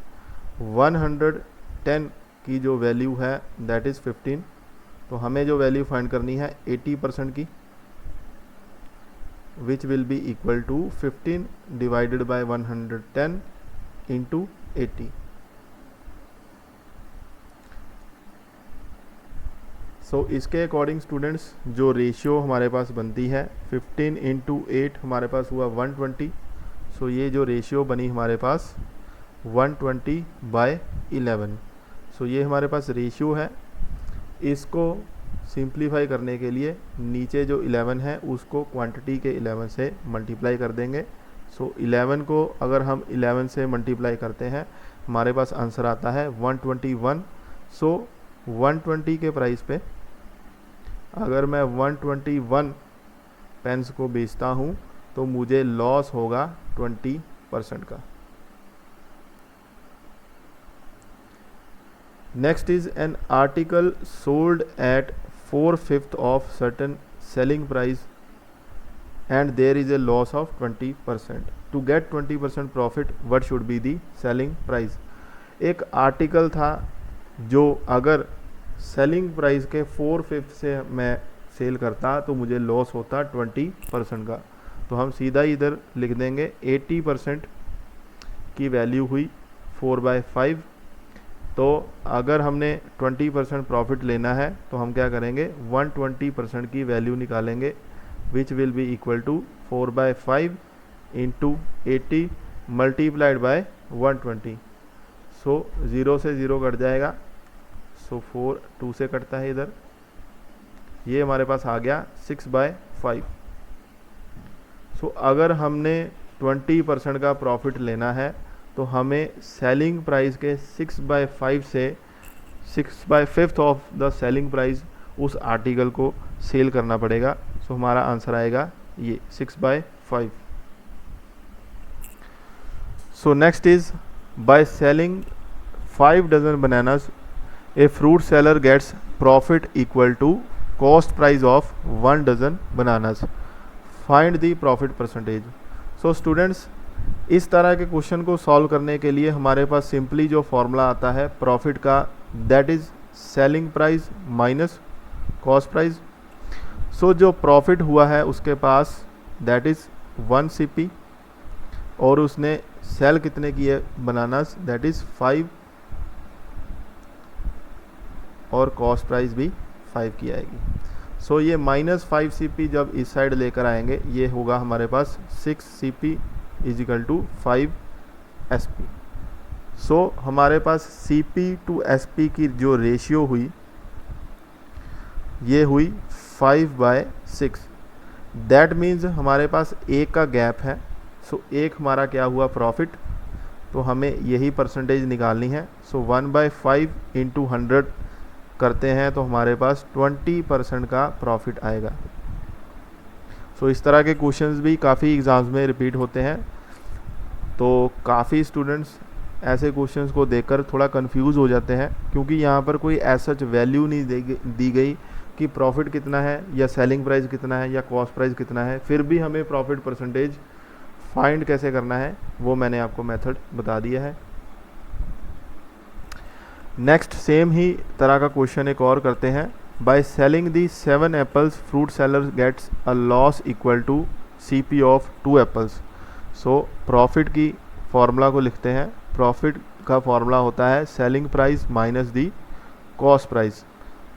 110 की जो वैल्यू है दैट इज़ 15। तो हमें जो वैल्यू फाइंड करनी है 80% की, which will be equal to 15 divided by 110 into 80। So इसके अकॉर्डिंग स्टूडेंट्स जो रेशियो हमारे पास बनती है 15 इंटू 8 हमारे पास हुआ 120। सो ये जो रेशियो बनी हमारे पास 120/11। सो ये हमारे पास रेशियो है। इसको सिंप्लीफाई करने के लिए नीचे जो 11 है उसको क्वांटिटी के 11 से मल्टीप्लाई कर देंगे। सो 11 को अगर हम 11 से मल्टीप्लाई करते हैं हमारे पास आंसर आता है 121। सो 120 के प्राइस पे अगर मैं 121 पेन्स को बेचता हूँ तो मुझे लॉस होगा 20% का। Next is an article sold at 4/5 of certain selling price and there is a loss of 20%. To get 20% profit, what should be the selling price? एक आर्टिकल था जो अगर सेलिंग प्राइस के 4/5 से मैं सेल करता तो मुझे लॉस होता 20% का। तो हम सीधा इधर लिख देंगे 80% की वैल्यू हुई 4/5। तो अगर हमने 20% प्रॉफिट लेना है तो हम क्या करेंगे, 120% की वैल्यू निकालेंगे, which will be equal to 4/5 into 80 multiplied by 120। सो 0 से 0 कट जाएगा, सो 4 2 से कटता है इधर, ये हमारे पास आ गया 6/5। सो अगर हमने 20% का प्रॉफिट लेना है तो हमें सेलिंग प्राइस के 6/5 से 6/5 ऑफ द सेलिंग प्राइस उस आर्टिकल को सेल करना पड़ेगा। सो हमारा आंसर आएगा ये 6/5। So next is by selling 5 dozen bananas a fruit seller gets profit equal to cost price of 1 dozen bananas, find the profit percentage. So students, इस तरह के क्वेश्चन को सॉल्व करने के लिए हमारे पास सिंपली जो फॉर्मूला आता है प्रॉफिट का, that is selling price minus cost price. So जो प्रॉफिट हुआ है उसके पास दैट इज़ 1 CP और उसने सेल कितने किए बनानास, दैट इज़ 5 और कॉस्ट प्राइस भी 5 की आएगी। सो ये -5 CP जब इस साइड लेकर आएंगे ये होगा हमारे पास 6 CP is equal to 5 SP। So हमारे पास CP to SP की जो रेशियो हुई ये हुई 5/6। दैट मीन्स हमारे पास एक का गैप है, सो एक हमारा क्या हुआ प्रॉफिट, तो हमें यही परसेंटेज निकालनी है। सो 1/5 इंटू 100 करते हैं तो हमारे पास 20% का प्रॉफिट आएगा। सो इस तरह के क्वेश्चंस भी काफ़ी एग्ज़ाम्स में रिपीट होते हैं, तो काफ़ी स्टूडेंट्स ऐसे क्वेश्चंस को देखकर थोड़ा कंफ्यूज हो जाते हैं क्योंकि यहाँ पर कोई ऐसा वैल्यू नहीं दी गई कि प्रॉफिट कितना है या सेलिंग प्राइस कितना है या कॉस्ट प्राइस कितना है। फिर भी हमें प्रॉफिट परसेंटेज फाइंड कैसे करना है वो मैंने आपको मेथड बता दिया है। नेक्स्ट सेम ही तरह का क्वेश्चन एक और करते हैं। By selling the 7 apples fruit seller gets a loss equal to CP of 2 apples. So profit की फॉर्मूला को लिखते हैं। प्रॉफिट का फॉर्मूला होता है selling price minus the cost price,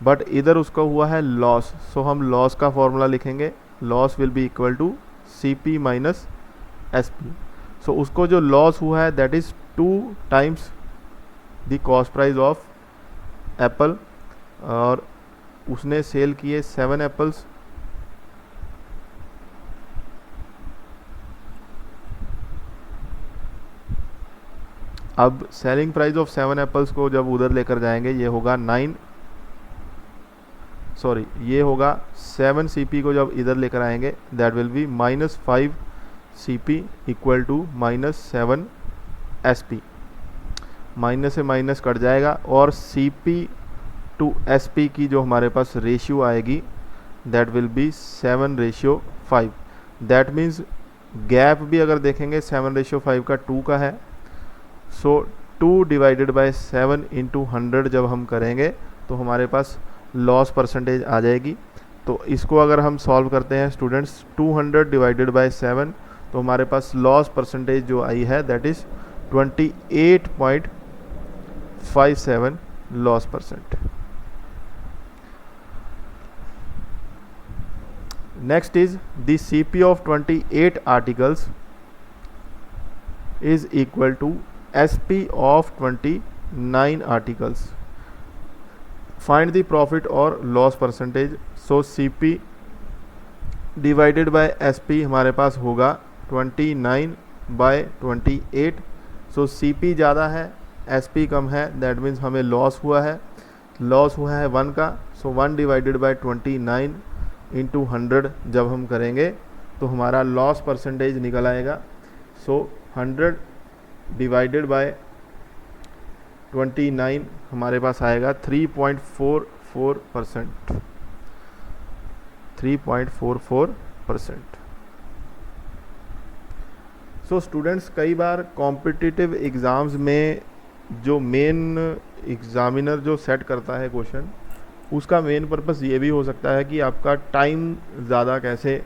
but इधर उसका हुआ है लॉस, सो हम लॉस का फॉर्मूला लिखेंगे। Loss will be equal to CP minus SP। So उसको जो लॉस हुआ है that is 2 times the cost price of apple और उसने सेल किए 7 एप्पल्स। अब सेलिंग प्राइस ऑफ 7 एप्पल्स को जब उधर लेकर जाएंगे ये होगा 7 CP को जब इधर लेकर आएंगे that will be -5 CP equal to -7 SP। Minus से माइनस कट जाएगा और CP to SP की जो हमारे पास रेशियो आएगी that will be 7/5। That means gap भी अगर देखेंगे 7/5 का 2 का है। सो 2 डिवाइडेड बाय 7 इंटू 100 जब हम करेंगे तो हमारे पास लॉस परसेंटेज आ जाएगी। तो इसको अगर हम सॉल्व करते हैं स्टूडेंट्स 200 डिवाइडेड बाय 7 तो हमारे पास लॉस परसेंटेज जो आई है that is 28.57 loss percent. Next is the CP of 28 articles is equal to SP of 29 articles. Find the profit or loss percentage. So CP divided by SP हमारे पास होगा 29/28। सो CP ज़्यादा है SP कम है, दैट मीन्स हमें लॉस हुआ है लॉस हुआ है 1 का, सो 1 डिवाइडेड बाय 29 इंटू 100 जब हम करेंगे तो हमारा लॉस परसेंटेज निकल आएगा। सो 100 डिवाइडेड बाय 29 हमारे पास आएगा 3.44%, 3.44%। सो स्टूडेंट्स, कई बार कॉम्पिटिटिव एग्ज़ाम्स में जो मेन एग्ज़ामिनर जो सेट करता है क्वेश्चन, उसका मेन पर्पस ये भी हो सकता है कि आपका टाइम ज़्यादा कैसे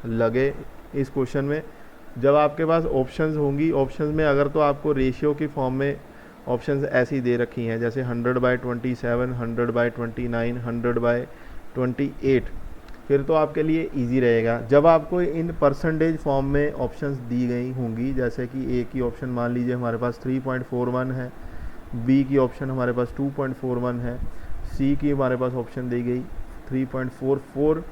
लगे इस क्वेश्चन में। जब आपके पास ऑप्शंस होंगी, ऑप्शंस में अगर तो आपको रेशियो की फॉर्म में ऑप्शंस ऐसी दे रखी हैं, जैसे 100/27, 100/29, 100/28, फिर तो आपके लिए इजी रहेगा। जब आपको इन परसेंटेज फॉर्म में ऑप्शंस दी गई होंगी, जैसे कि ए की ऑप्शन मान लीजिए हमारे पास 3.41 है, बी की ऑप्शन हमारे पास 2.41 है, सी की हमारे पास ऑप्शन दी गई 3.44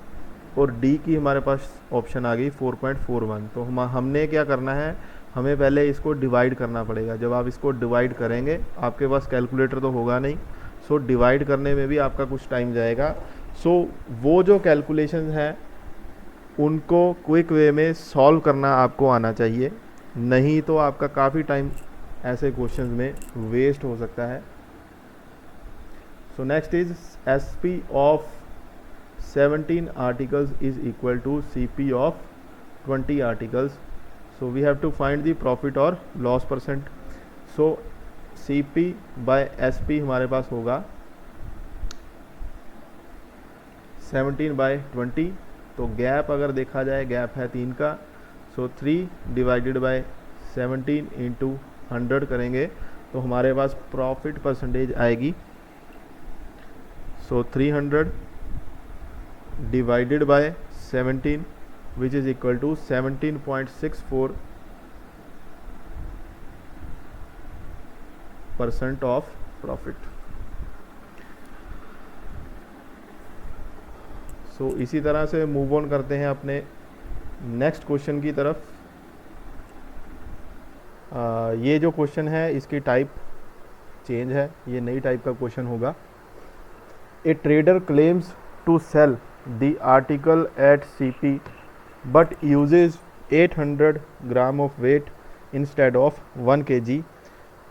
और डी की हमारे पास ऑप्शन आ गई 4.41। तो हमने क्या करना है, हमें पहले इसको डिवाइड करना पड़ेगा। जब आप इसको डिवाइड करेंगे, आपके पास कैलकुलेटर तो होगा नहीं, सो डिवाइड करने में भी आपका कुछ टाइम जाएगा। सो वो जो कैलकुलेशन है उनको क्विक वे में सॉल्व करना आपको आना चाहिए, नहीं तो आपका काफ़ी टाइम ऐसे क्वेश्चंस में वेस्ट हो सकता है। सो next is SP of 17 articles is equal to CP of 20 articles. So we have to find the profit or loss percent. So CP by SP हमारे पास होगा 17/20। तो गैप अगर देखा जाए, गैप है 3 का, सो 3 डिवाइडेड बाय 17 इंटू 100 करेंगे तो हमारे पास प्रॉफिट परसेंटेज आएगी। सो 300 divided by 17 which is equal to 17.64% of profit। सो इसी तरह से मूव ऑन करते हैं अपने नेक्स्ट क्वेश्चन की तरफ। ये जो क्वेश्चन है इसकी टाइप चेंज है, ये नई टाइप का क्वेश्चन होगा। A trader claims to sell the article at CP but uses 800 gram of weight instead of 1 kg,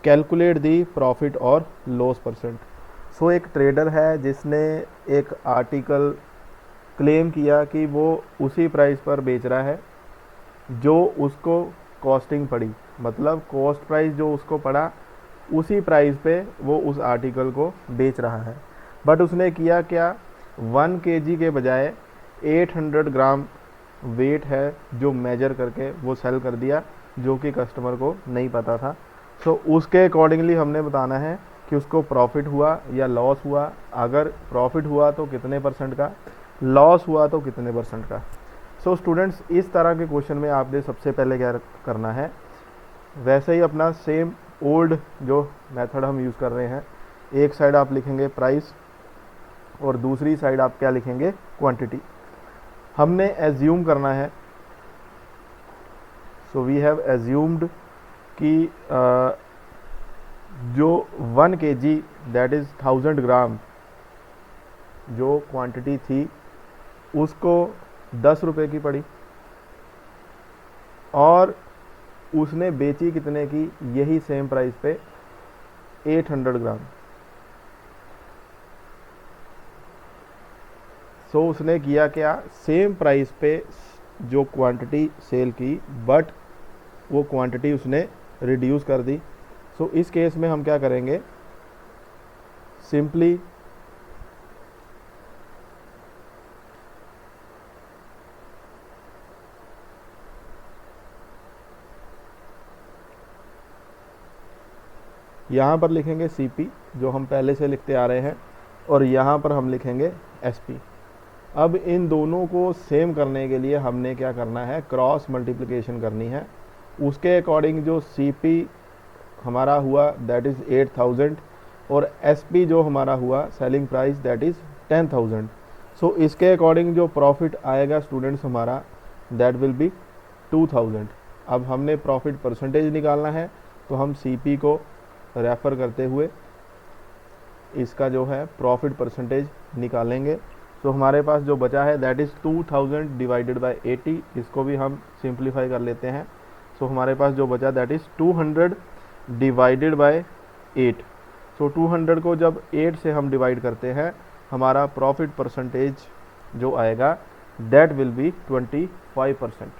calculate the profit और loss percent। सो एक ट्रेडर है जिसने एक आर्टिकल क्लेम किया कि वो उसी प्राइस पर बेच रहा है जो उसको कॉस्टिंग पड़ी, मतलब कॉस्ट प्राइस जो उसको पड़ा उसी प्राइस पे वो उस आर्टिकल को बेच रहा है। बट उसने किया क्या, 1 kg के बजाय 800 ग्राम वेट है जो मेजर करके वो सेल कर दिया, जो कि कस्टमर को नहीं पता था। सो उसके अकॉर्डिंगली हमने बताना है कि उसको प्रॉफिट हुआ या लॉस हुआ। अगर प्रॉफिट हुआ तो कितने परसेंट का, लॉस हुआ तो कितने परसेंट का। सो स्टूडेंट्स, इस तरह के क्वेश्चन में आपने सबसे पहले क्या करना है, वैसे ही अपना सेम ओल्ड जो मेथड हम यूज़ कर रहे हैं, एक साइड आप लिखेंगे प्राइस और दूसरी साइड आप क्या लिखेंगे, क्वांटिटी। हमने एज्यूम करना है, सो वी हैव एज्यूम्ड कि जो 1 kg दैट इज़ 1000 ग्राम जो क्वांटिटी थी उसको 10 रुपये की पड़ी और उसने बेची कितने की, यही सेम प्राइस पे 800 ग्राम। सो उसने किया क्या, सेम प्राइस पे जो क्वांटिटी सेल की बट वो क्वांटिटी उसने रिड्यूस कर दी। सो इस केस में हम क्या करेंगे, सिंपली यहाँ पर लिखेंगे CP जो हम पहले से लिखते आ रहे हैं और यहाँ पर हम लिखेंगे SP। अब इन दोनों को सेम करने के लिए हमने क्या करना है, क्रॉस मल्टीप्लिकेशन करनी है। उसके अकॉर्डिंग जो CP हमारा हुआ दैट इज़ 8000 और SP जो हमारा हुआ सेलिंग प्राइस दैट इज़ 10000। सो इसके अकॉर्डिंग जो प्रॉफिट आएगा स्टूडेंट्स हमारा दैट विल बी 2000। अब हमने प्रॉफिट परसेंटेज निकालना है तो हम CP को रेफ़र करते हुए इसका जो है प्रॉफिट परसेंटेज निकालेंगे। तो हमारे पास जो बचा है दैट इज़ 2000 डिवाइडेड बाय 80, इसको भी हम सिंप्लीफाई कर लेते हैं। सो हमारे पास जो बचा दैट इज़ 200 डिवाइडेड बाय 8। सो 200 को जब 8 से हम डिवाइड करते हैं, हमारा प्रॉफिट परसेंटेज जो आएगा that will B 25%।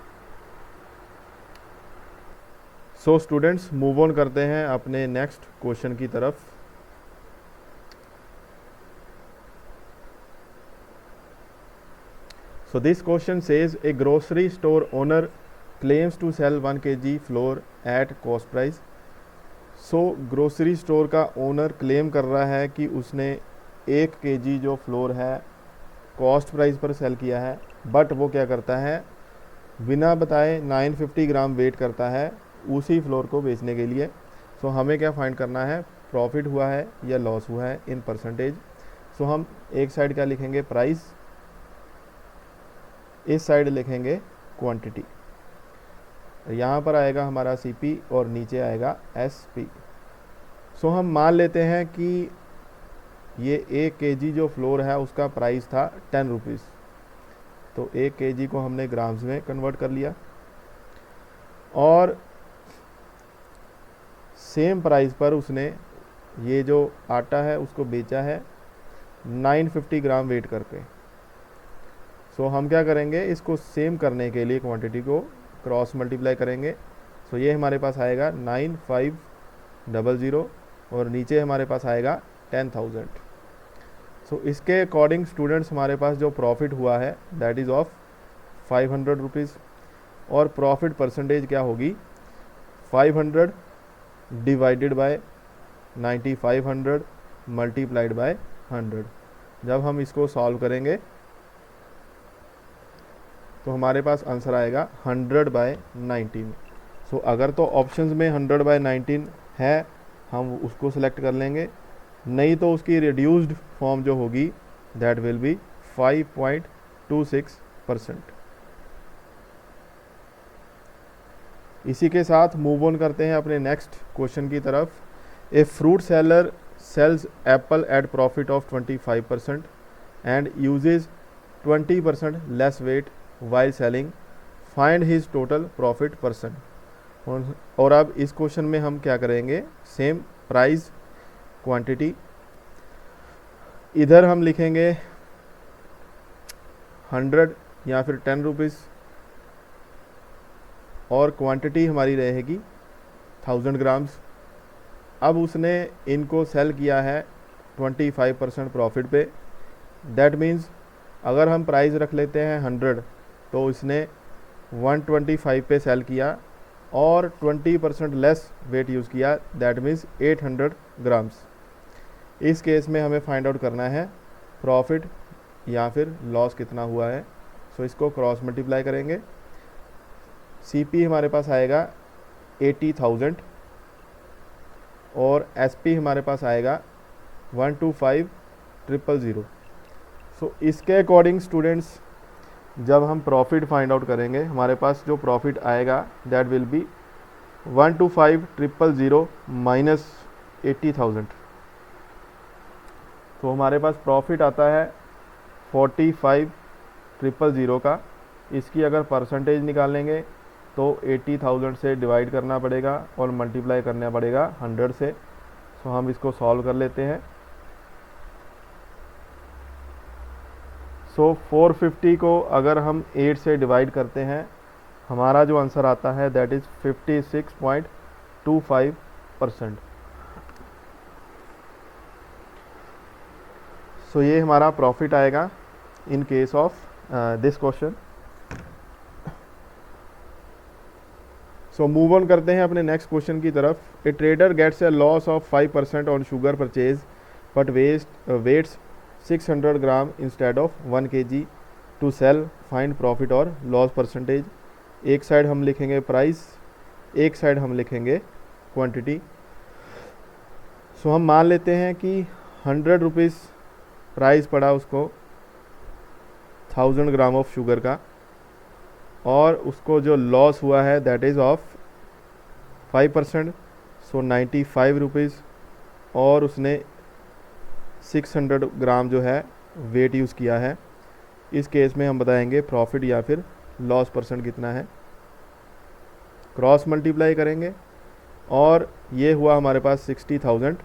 So students, move on करते हैं अपने नेक्स्ट क्वेश्चन की तरफ। So this question says a grocery store owner claims to sell 1 kg flour at cost price. So grocery store का ओनर क्लेम कर रहा है कि उसने 1 kg जो फ्लोर है कॉस्ट प्राइस पर सेल किया है, बट वो क्या करता है, बिना बताए 950 ग्राम वेट करता है उसी फ्लोर को बेचने के लिए। सो हमें क्या फाइंड करना है, प्रॉफिट हुआ है या लॉस हुआ है इन परसेंटेज। सो हम एक साइड क्या लिखेंगे, प्राइस, इस साइड लिखेंगे क्वांटिटी। यहाँ पर आएगा हमारा CP और नीचे आएगा SP। सो हम मान लेते हैं कि ये 1 kg जो फ्लोर है उसका प्राइस था 10 रुपीज़। तो 1 kg को हमने ग्राम्स में कन्वर्ट कर लिया और सेम प्राइस पर उसने ये जो आटा है उसको बेचा है 950 ग्राम वेट करके। सो हम क्या करेंगे, इसको सेम करने के लिए क्वांटिटी को क्रॉस मल्टीप्लाई करेंगे। सो ये हमारे पास आएगा 9500 और नीचे हमारे पास आएगा 10,000। सो इसके अकॉर्डिंग स्टूडेंट्स हमारे पास जो प्रॉफिट हुआ है दैट इज़ ऑफ 500 रुपीज़ और प्रॉफिट परसेंटेज क्या होगी, 500 डिवाइडेड बाय 9500 मल्टीप्लाइड बाय 100। जब हम इसको सॉल्व करेंगे तो हमारे पास आंसर आएगा 100/19। सो अगर तो ऑप्शंस में 100/19 है हम उसको सिलेक्ट कर लेंगे, नहीं तो उसकी रिड्यूस्ड फॉर्म जो होगी दैट विल बी 5.26%। इसी के साथ मूव ऑन करते हैं अपने नेक्स्ट क्वेश्चन की तरफ। A fruit seller sells apple at profit of 25% and uses 20% less weight while selling, find his total profit percent. और अब इस क्वेश्चन में हम क्या करेंगे, सेम प्राइस क्वांटिटी, इधर हम लिखेंगे 100 या फिर 10 रुपीज़ और क्वांटिटी हमारी रहेगी 1000 ग्राम्स। अब उसने इनको सेल किया है 25% प्रॉफिट पे, दैट मीन्स अगर हम प्राइस रख लेते हैं 100 तो इसने 125 पे सेल किया और 20% लेस वेट यूज़ किया, दैट मीन्स 800 ग्राम्स। इस केस में हमें फाइंड आउट करना है प्रॉफिट या फिर लॉस कितना हुआ है। सो इसको क्रॉस मल्टीप्लाई करेंगे, CP हमारे पास आएगा 80,000 और SP हमारे पास आएगा 125,000। सो इसके अकॉर्डिंग स्टूडेंट्स जब हम प्रॉफिट फाइंड आउट करेंगे हमारे पास जो प्रॉफिट आएगा दैट विल बी 125,000 माइनस 80,000। तो हमारे पास प्रॉफिट आता है 45,000 का। इसकी अगर परसेंटेज निकालेंगे तो 80,000 से डिवाइड करना पड़ेगा और मल्टीप्लाई करना पड़ेगा 100 से। सो हम इसको सॉल्व कर लेते हैं। सो 450 को अगर हम 8 से डिवाइड करते हैं हमारा जो आंसर आता है दैट इज़ 56.25%। सो ये हमारा प्रॉफिट आएगा in case of this question. So move on करते हैं अपने नेक्स्ट क्वेश्चन की तरफ। A trader gets a loss of 5% on sugar purchase but weights 600 gram instead of 1 kg to sell, find profit और लॉस परसेंटेज। एक साइड हम लिखेंगे प्राइस, एक साइड हम लिखेंगे क्वांटिटी। सो हम मान लेते हैं कि 100 रुपीज़ प्राइस पड़ा उसको 1000 ग्राम ऑफ शुगर का और उसको जो लॉस हुआ है that is of 5%। So 95 rupees और उसने 600 ग्राम जो है वेट यूज़ किया है। इस केस में हम बताएंगे प्रॉफिट या फिर लॉस परसेंट कितना है, क्रॉस मल्टीप्लाई करेंगे और ये हुआ हमारे पास 60,000,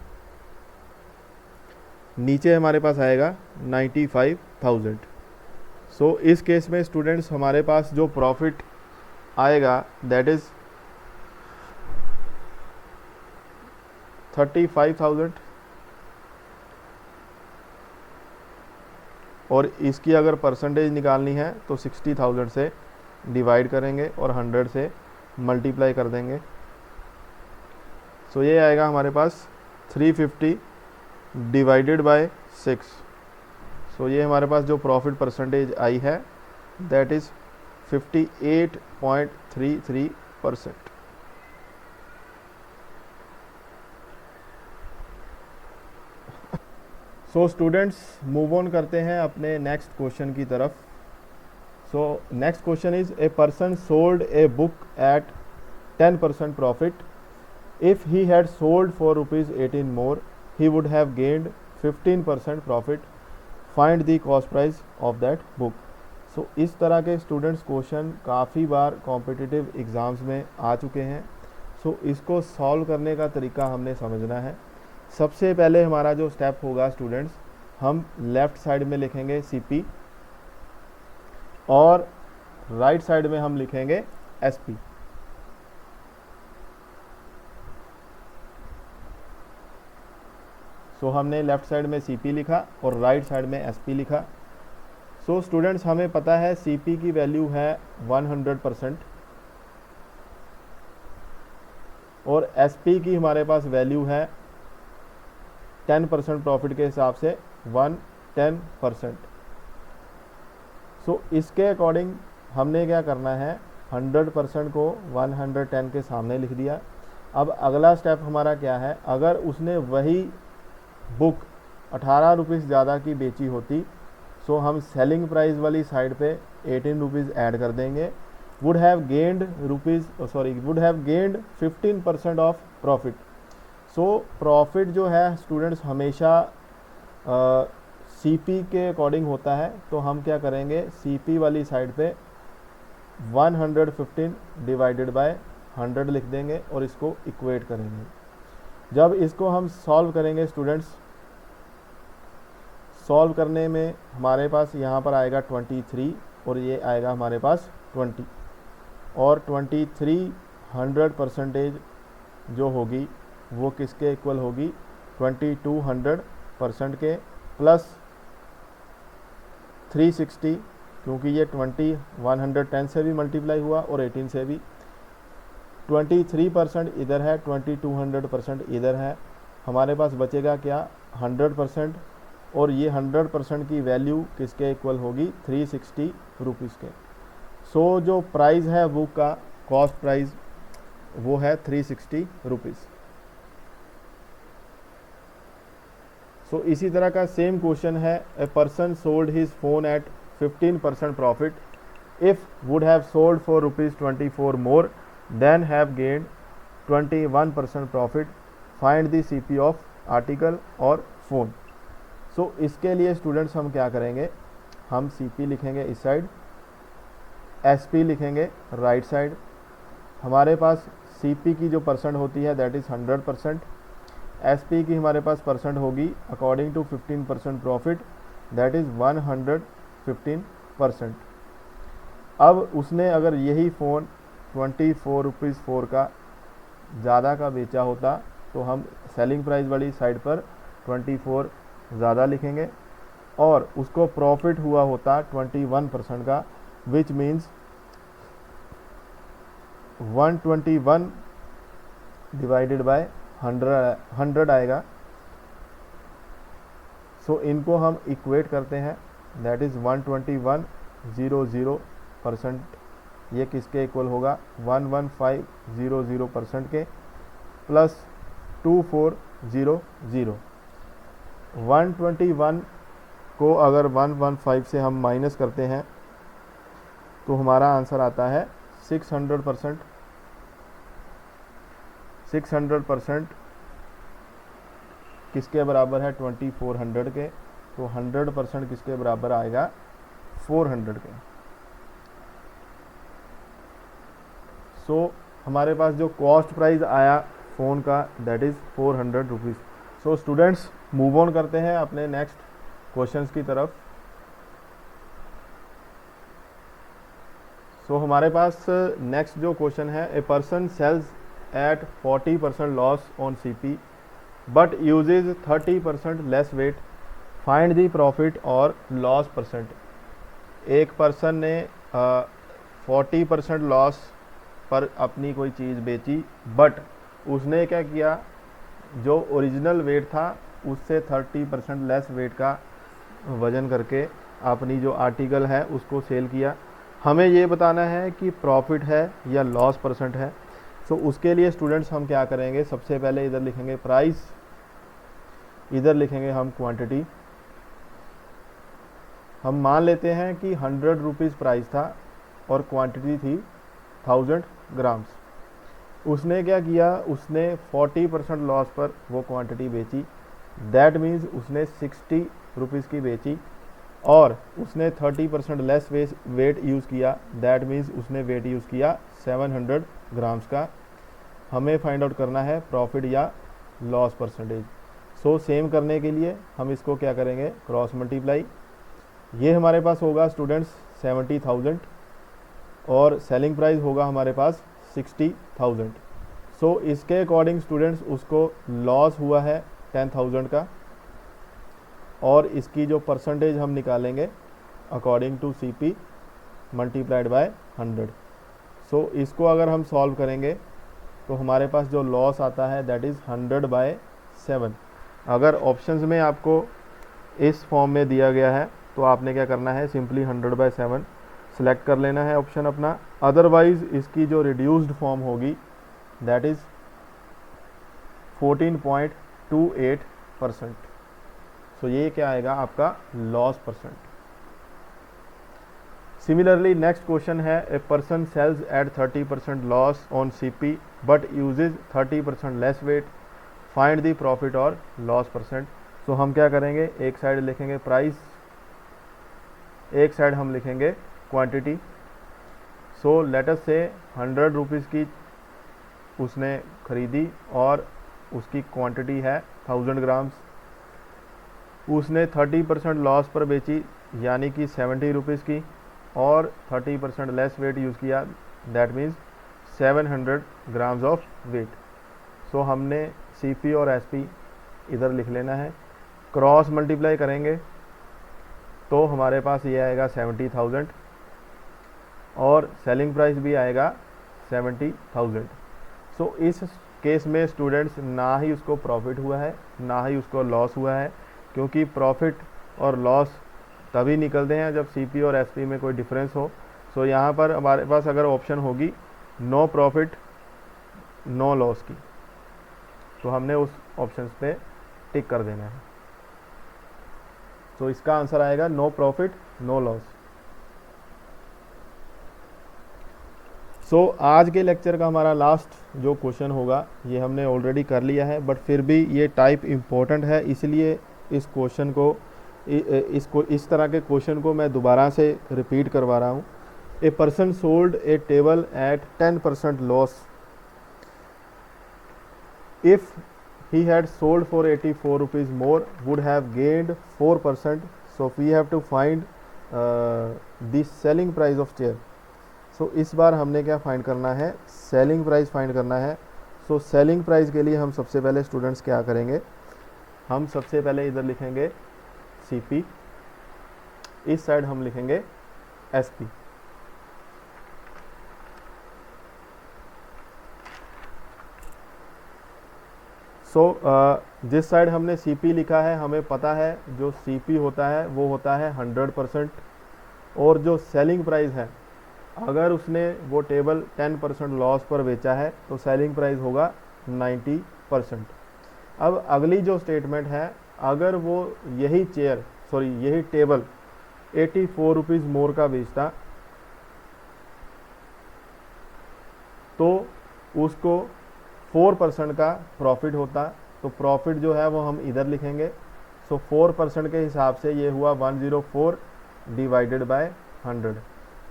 नीचे हमारे पास आएगा 95,000। सो इस केस में स्टूडेंट्स हमारे पास जो प्रॉफिट आएगा दैट इज़ 35,000 और इसकी अगर परसेंटेज निकालनी है तो 60,000 से डिवाइड करेंगे और 100 से मल्टीप्लाई कर देंगे। सो ये आएगा हमारे पास 350 डिवाइडेड बाय 6। सो ये हमारे पास जो प्रॉफिट परसेंटेज आई है that is 58.33%। So students move on करते हैं अपने नेक्स्ट क्वेश्चन की तरफ। So next question is a person sold a book at 10% profit. If he had sold for ₹18 more he would have gained 15% profit. Find the cost price of that book. So इस तरह के स्टूडेंट्स क्वेश्चन काफ़ी बार कॉम्पिटिटिव एग्ज़ाम्स में आ चुके हैं। सो इसको सॉल्व करने का तरीका हमने समझना है। सबसे पहले हमारा जो स्टेप होगा स्टूडेंट्स, हम लेफ़्ट साइड में लिखेंगे CP और राइट साइड में हम लिखेंगे SP। सो हमने लेफ़्ट साइड में CP लिखा और राइट साइड में SP लिखा। सो स्टूडेंट्स हमें पता है CP की वैल्यू है 100% और SP की हमारे पास वैल्यू है 10% प्रॉफिट के हिसाब से 110%। सो इसके अकॉर्डिंग हमने क्या करना है, 100% को 110 के सामने लिख दिया। अब अगला स्टेप हमारा क्या है, अगर उसने वही बुक 18 रुपीज़ ज़्यादा की बेची होती सो हम सेलिंग प्राइस वाली साइड पे 18 रुपीज़ ऐड कर देंगे। Would have gained 15% of profit. So profit जो है स्टूडेंट्स हमेशा CP के अकॉर्डिंग होता है। तो हम क्या करेंगे, CP वाली साइड पे 115 डिवाइडेड बाय 100 लिख देंगे और इसको इक्वेट करेंगे। जब इसको हम सॉल्व करेंगे स्टूडेंट्स, सॉल्व करने में हमारे पास यहाँ पर आएगा 23 और ये आएगा हमारे पास 20 और 23 100% जो होगी वो किसके इक्वल होगी, 2200% के प्लस 360, क्योंकि ये 20 110 से भी मल्टीप्लाई हुआ और 18 से भी। 23% इधर है, 2200% इधर है। हमारे पास बचेगा क्या, 100% और ये 100% की वैल्यू किसके इक्वल होगी, 360 रुपीज़ के। सो जो प्राइस है बुक का, कॉस्ट प्राइस वो है 360 रुपीज़। सो इसी तरह का सेम क्वेश्चन है, a person sold his phone at 15% profit. If would have sold for ₹24 more than have gained 21% profit. Find the CP of article और फ़ोन। सो इसके लिए स्टूडेंट्स हम क्या करेंगे, हम CP लिखेंगे इस साइड, SP लिखेंगे राइट साइड। हमारे पास CP की जो परसेंट होती है दैट इज़ 100%, SP की हमारे पास परसेंट होगी according to 15% profit that is 115%। अब उसने अगर यही फ़ोन 24 रुपीज़ 4 का ज़्यादा का बेचा होता तो हम सेलिंग प्राइस वाली साइड पर 24 ज़्यादा लिखेंगे और उसको प्रॉफिट हुआ होता 21% का, विच मीन्स 121 डिवाइडेड बाय 100 आएगा। सो इनको हम इक्वेट करते हैं, दैट इज़ 121.00%। ये किसके इक्वल होगा, 11500% के प्लस 2400। 121 को अगर 115 से हम माइनस करते हैं तो हमारा आंसर आता है 600%। 600% किसके बराबर है 2400 के, तो 100% किसके बराबर आएगा 400 के। सो हमारे पास जो कॉस्ट प्राइस आया फ़ोन का that is 400 rupees. So students move on करते हैं अपने नेक्स्ट क्वेश्चंस की तरफ। सो हमारे पास नेक्स्ट जो क्वेश्चन है, a person sells at 40% loss on CP but uses 30% less weight, find the profit और लॉस परसेंट। एक पर्सन ने 40% लॉस पर अपनी कोई चीज़ बेची, बट उसने क्या किया, जो ओरिजिनल वेट था उससे 30% लेस वेट का वज़न करके अपनी जो आर्टिकल है उसको सेल किया। हमें ये बताना है कि प्रॉफिट है या लॉस परसेंट है। सो उसके लिए स्टूडेंट्स हम क्या करेंगे, सबसे पहले इधर लिखेंगे प्राइस, इधर लिखेंगे हम क्वांटिटी। हम मान लेते हैं कि 100 रुपीज़ प्राइस था और क्वांटिटी थी 1000 ग्राम्स। उसने क्या किया, उसने 40% लॉस पर वो क्वांटिटी बेची, दैट मीन्स उसने 60 रुपीज़ की बेची, और उसने 30% लेस वेट यूज़ किया, दैट मीन्स उसने वेट यूज़ किया 700 ग्राम्स का। हमें फाइंड आउट करना है प्रॉफिट या लॉस परसेंटेज। सो सेम करने के लिए हम इसको क्या करेंगे, क्रॉस मल्टीप्लाई। ये हमारे पास होगा स्टूडेंट्स 70,000 और सेलिंग प्राइस होगा हमारे पास 60,000। सो इसके अकॉर्डिंग स्टूडेंट्स उसको लॉस हुआ है 10,000 का, और इसकी जो परसेंटेज हम निकालेंगे according to CP multiplied by 100। So इसको अगर हम सॉल्व करेंगे तो हमारे पास जो लॉस आता है दैट इज़ 100/7। अगर ऑप्शंस में आपको इस फॉर्म में दिया गया है तो आपने क्या करना है, सिंपली 100/7 सेलेक्ट कर लेना है ऑप्शन अपना। अदरवाइज इसकी जो रिड्यूस्ड फॉर्म होगी दैट इज़ 14.28%। सो ये क्या आएगा आपका loss percent. Similarly next question है, a person sells at 30% loss on CP but uses 30% less weight, find the profit और लॉस परसेंट। सो हम क्या करेंगे, एक साइड लिखेंगे प्राइस, एक साइड हम लिखेंगे क्वांटिटी। सो लेट अस से 100 रुपीज़ की उसने खरीदी और उसकी क्वांटिटी है 1000 ग्राम्स। उसने 30% लॉस पर बेची यानी कि 70 रुपीज़ की, और 30% लेस वेट यूज़ किया, that means 700 grams of weight. So हमने सीपी और एसपी इधर लिख लेना है, क्रॉस मल्टीप्लाई करेंगे तो हमारे पास ये आएगा 70,000 और सेलिंग प्राइस भी आएगा 70,000। सो इस केस में स्टूडेंट्स ना ही उसको प्रॉफिट हुआ है ना ही उसको लॉस हुआ है, क्योंकि प्रॉफिट और लॉस तभी निकलते हैं जब सीपी और एसपी में कोई डिफरेंस हो। सो यहाँ पर हमारे पास अगर ऑप्शन होगी नो प्रॉफिट नो लॉस की, तो हमने उस ऑप्शन पे टिक कर देना है। तो इसका आंसर आएगा नो प्रॉफिट नो लॉस। सो आज के लेक्चर का हमारा लास्ट जो क्वेश्चन होगा ये हमने ऑलरेडी कर लिया है, बट फिर भी ये टाइप इम्पोर्टेंट है, इसलिए इस क्वेश्चन को इस तरह के क्वेश्चन को मैं दोबारा से रिपीट करवा रहा हूँ। A person sold a table at 10% loss if he had sold for 84 rupees more would have gained 4%. So we have to find the selling price of chair. So इस बार हमने क्या फाइंड करना है, सेलिंग प्राइस फाइंड करना है। सो सेलिंग प्राइस के लिए हम सबसे पहले स्टूडेंट्स क्या करेंगे, हम सबसे पहले इधर लिखेंगे सीपी, इस साइड हम लिखेंगे एसपी। सो जिस साइड हमने सीपी लिखा है हमें पता है जो सीपी होता है वो होता है 100%, और जो सेलिंग प्राइस है अगर उसने वो टेबल 10% लॉस पर बेचा है तो सेलिंग प्राइस होगा 90%। अब अगली जो स्टेटमेंट है, अगर वो यही टेबल 84 रुपीज़ मोर का बेचता तो उसको 4% का प्रॉफिट होता, तो प्रॉफिट जो है वो हम इधर लिखेंगे। सो 4% के हिसाब से ये हुआ 104 डिवाइडेड बाय 100।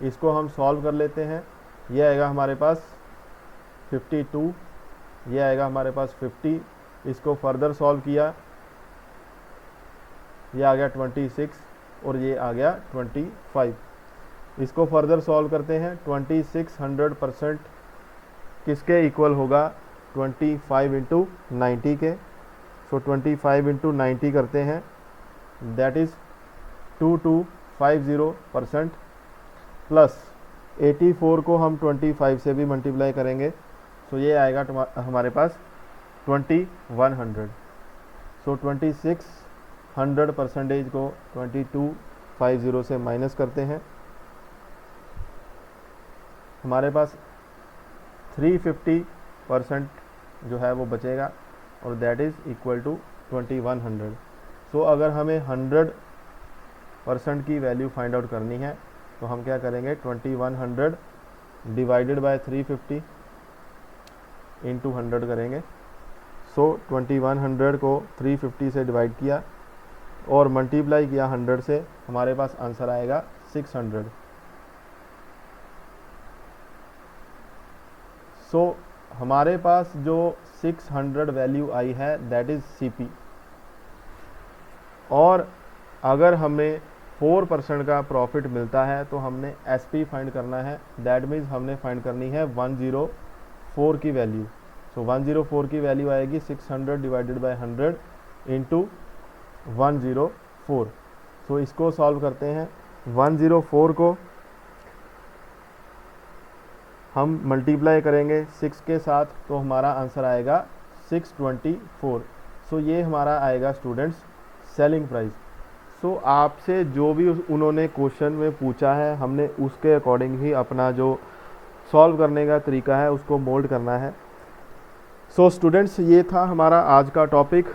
इसको हम सॉल्व कर लेते हैं। ये आएगा हमारे पास 52, ये आएगा हमारे पास 50। इसको फर्दर सॉल्व किया, ये आ गया 26 और ये आ गया 25। इसको फर्दर सॉल्व करते हैं। 2600% किसके इक्वल होगा? 25 इंटू 90 के। सो 25 इंटू 90 करते हैं, दैट इज़ 2250% प्लस 84 को हम 25 से भी मल्टीप्लाई करेंगे। सो ये आएगा हमारे पास 2100। सो 2600% को 2250 से माइनस करते हैं, हमारे पास 350% जो है वो बचेगा और दैट इज़ इक्वल टू 2100। सो अगर हमें 100% की वैल्यू फाइंड आउट करनी है तो हम क्या करेंगे? 2100 डिवाइडेड बाय 350 इंटू 100 करेंगे। सो 2100 को 350 से डिवाइड किया और मल्टीप्लाई किया 100 से, हमारे पास आंसर आएगा 600। सो हमारे पास जो 600 वैल्यू आई है दैट इज़ CP। और अगर हमें 4% का प्रॉफिट मिलता है तो हमने SP फाइंड करना है। दैट मीन्स हमने फाइंड करनी है 104 की वैल्यू। सो 104 की वैल्यू आएगी 600 डिवाइडेड बाय 100 इंटू 104। सो इसको सॉल्व करते हैं। 104 को हम मल्टीप्लाई करेंगे 6 के साथ तो हमारा आंसर आएगा 624। सो ये हमारा आएगा स्टूडेंट्स सेलिंग प्राइस। सो आपसे जो भी उन्होंने क्वेश्चन में पूछा है हमने उसके अकॉर्डिंग ही अपना जो सॉल्व करने का तरीका है उसको मोल्ड करना है। सो स्टूडेंट्स ये था हमारा आज का टॉपिक,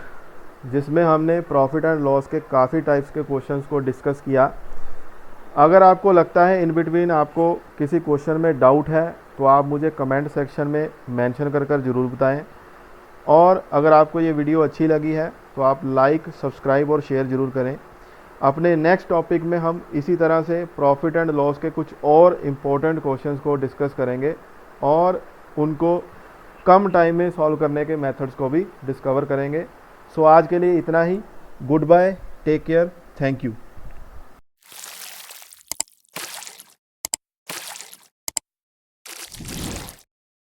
जिसमें हमने प्रॉफिट एंड लॉस के काफ़ी टाइप्स के क्वेश्चंस को डिस्कस किया। अगर आपको लगता है इन बिटवीन आपको किसी क्वेश्चन में डाउट है तो आप मुझे कमेंट सेक्शन में मेंशन कर ज़रूर बताएं। और अगर आपको ये वीडियो अच्छी लगी है तो आप लाइक, सब्सक्राइब और शेयर ज़रूर करें। अपने नेक्स्ट टॉपिक में हम इसी तरह से प्रॉफिट एंड लॉस के कुछ और इम्पोर्टेंट क्वेश्चंस को डिस्कस करेंगे और उनको कम टाइम में सॉल्व करने के मेथड्स को भी डिस्कवर करेंगे। सो आज के लिए इतना ही। Good bye, take care, thank you.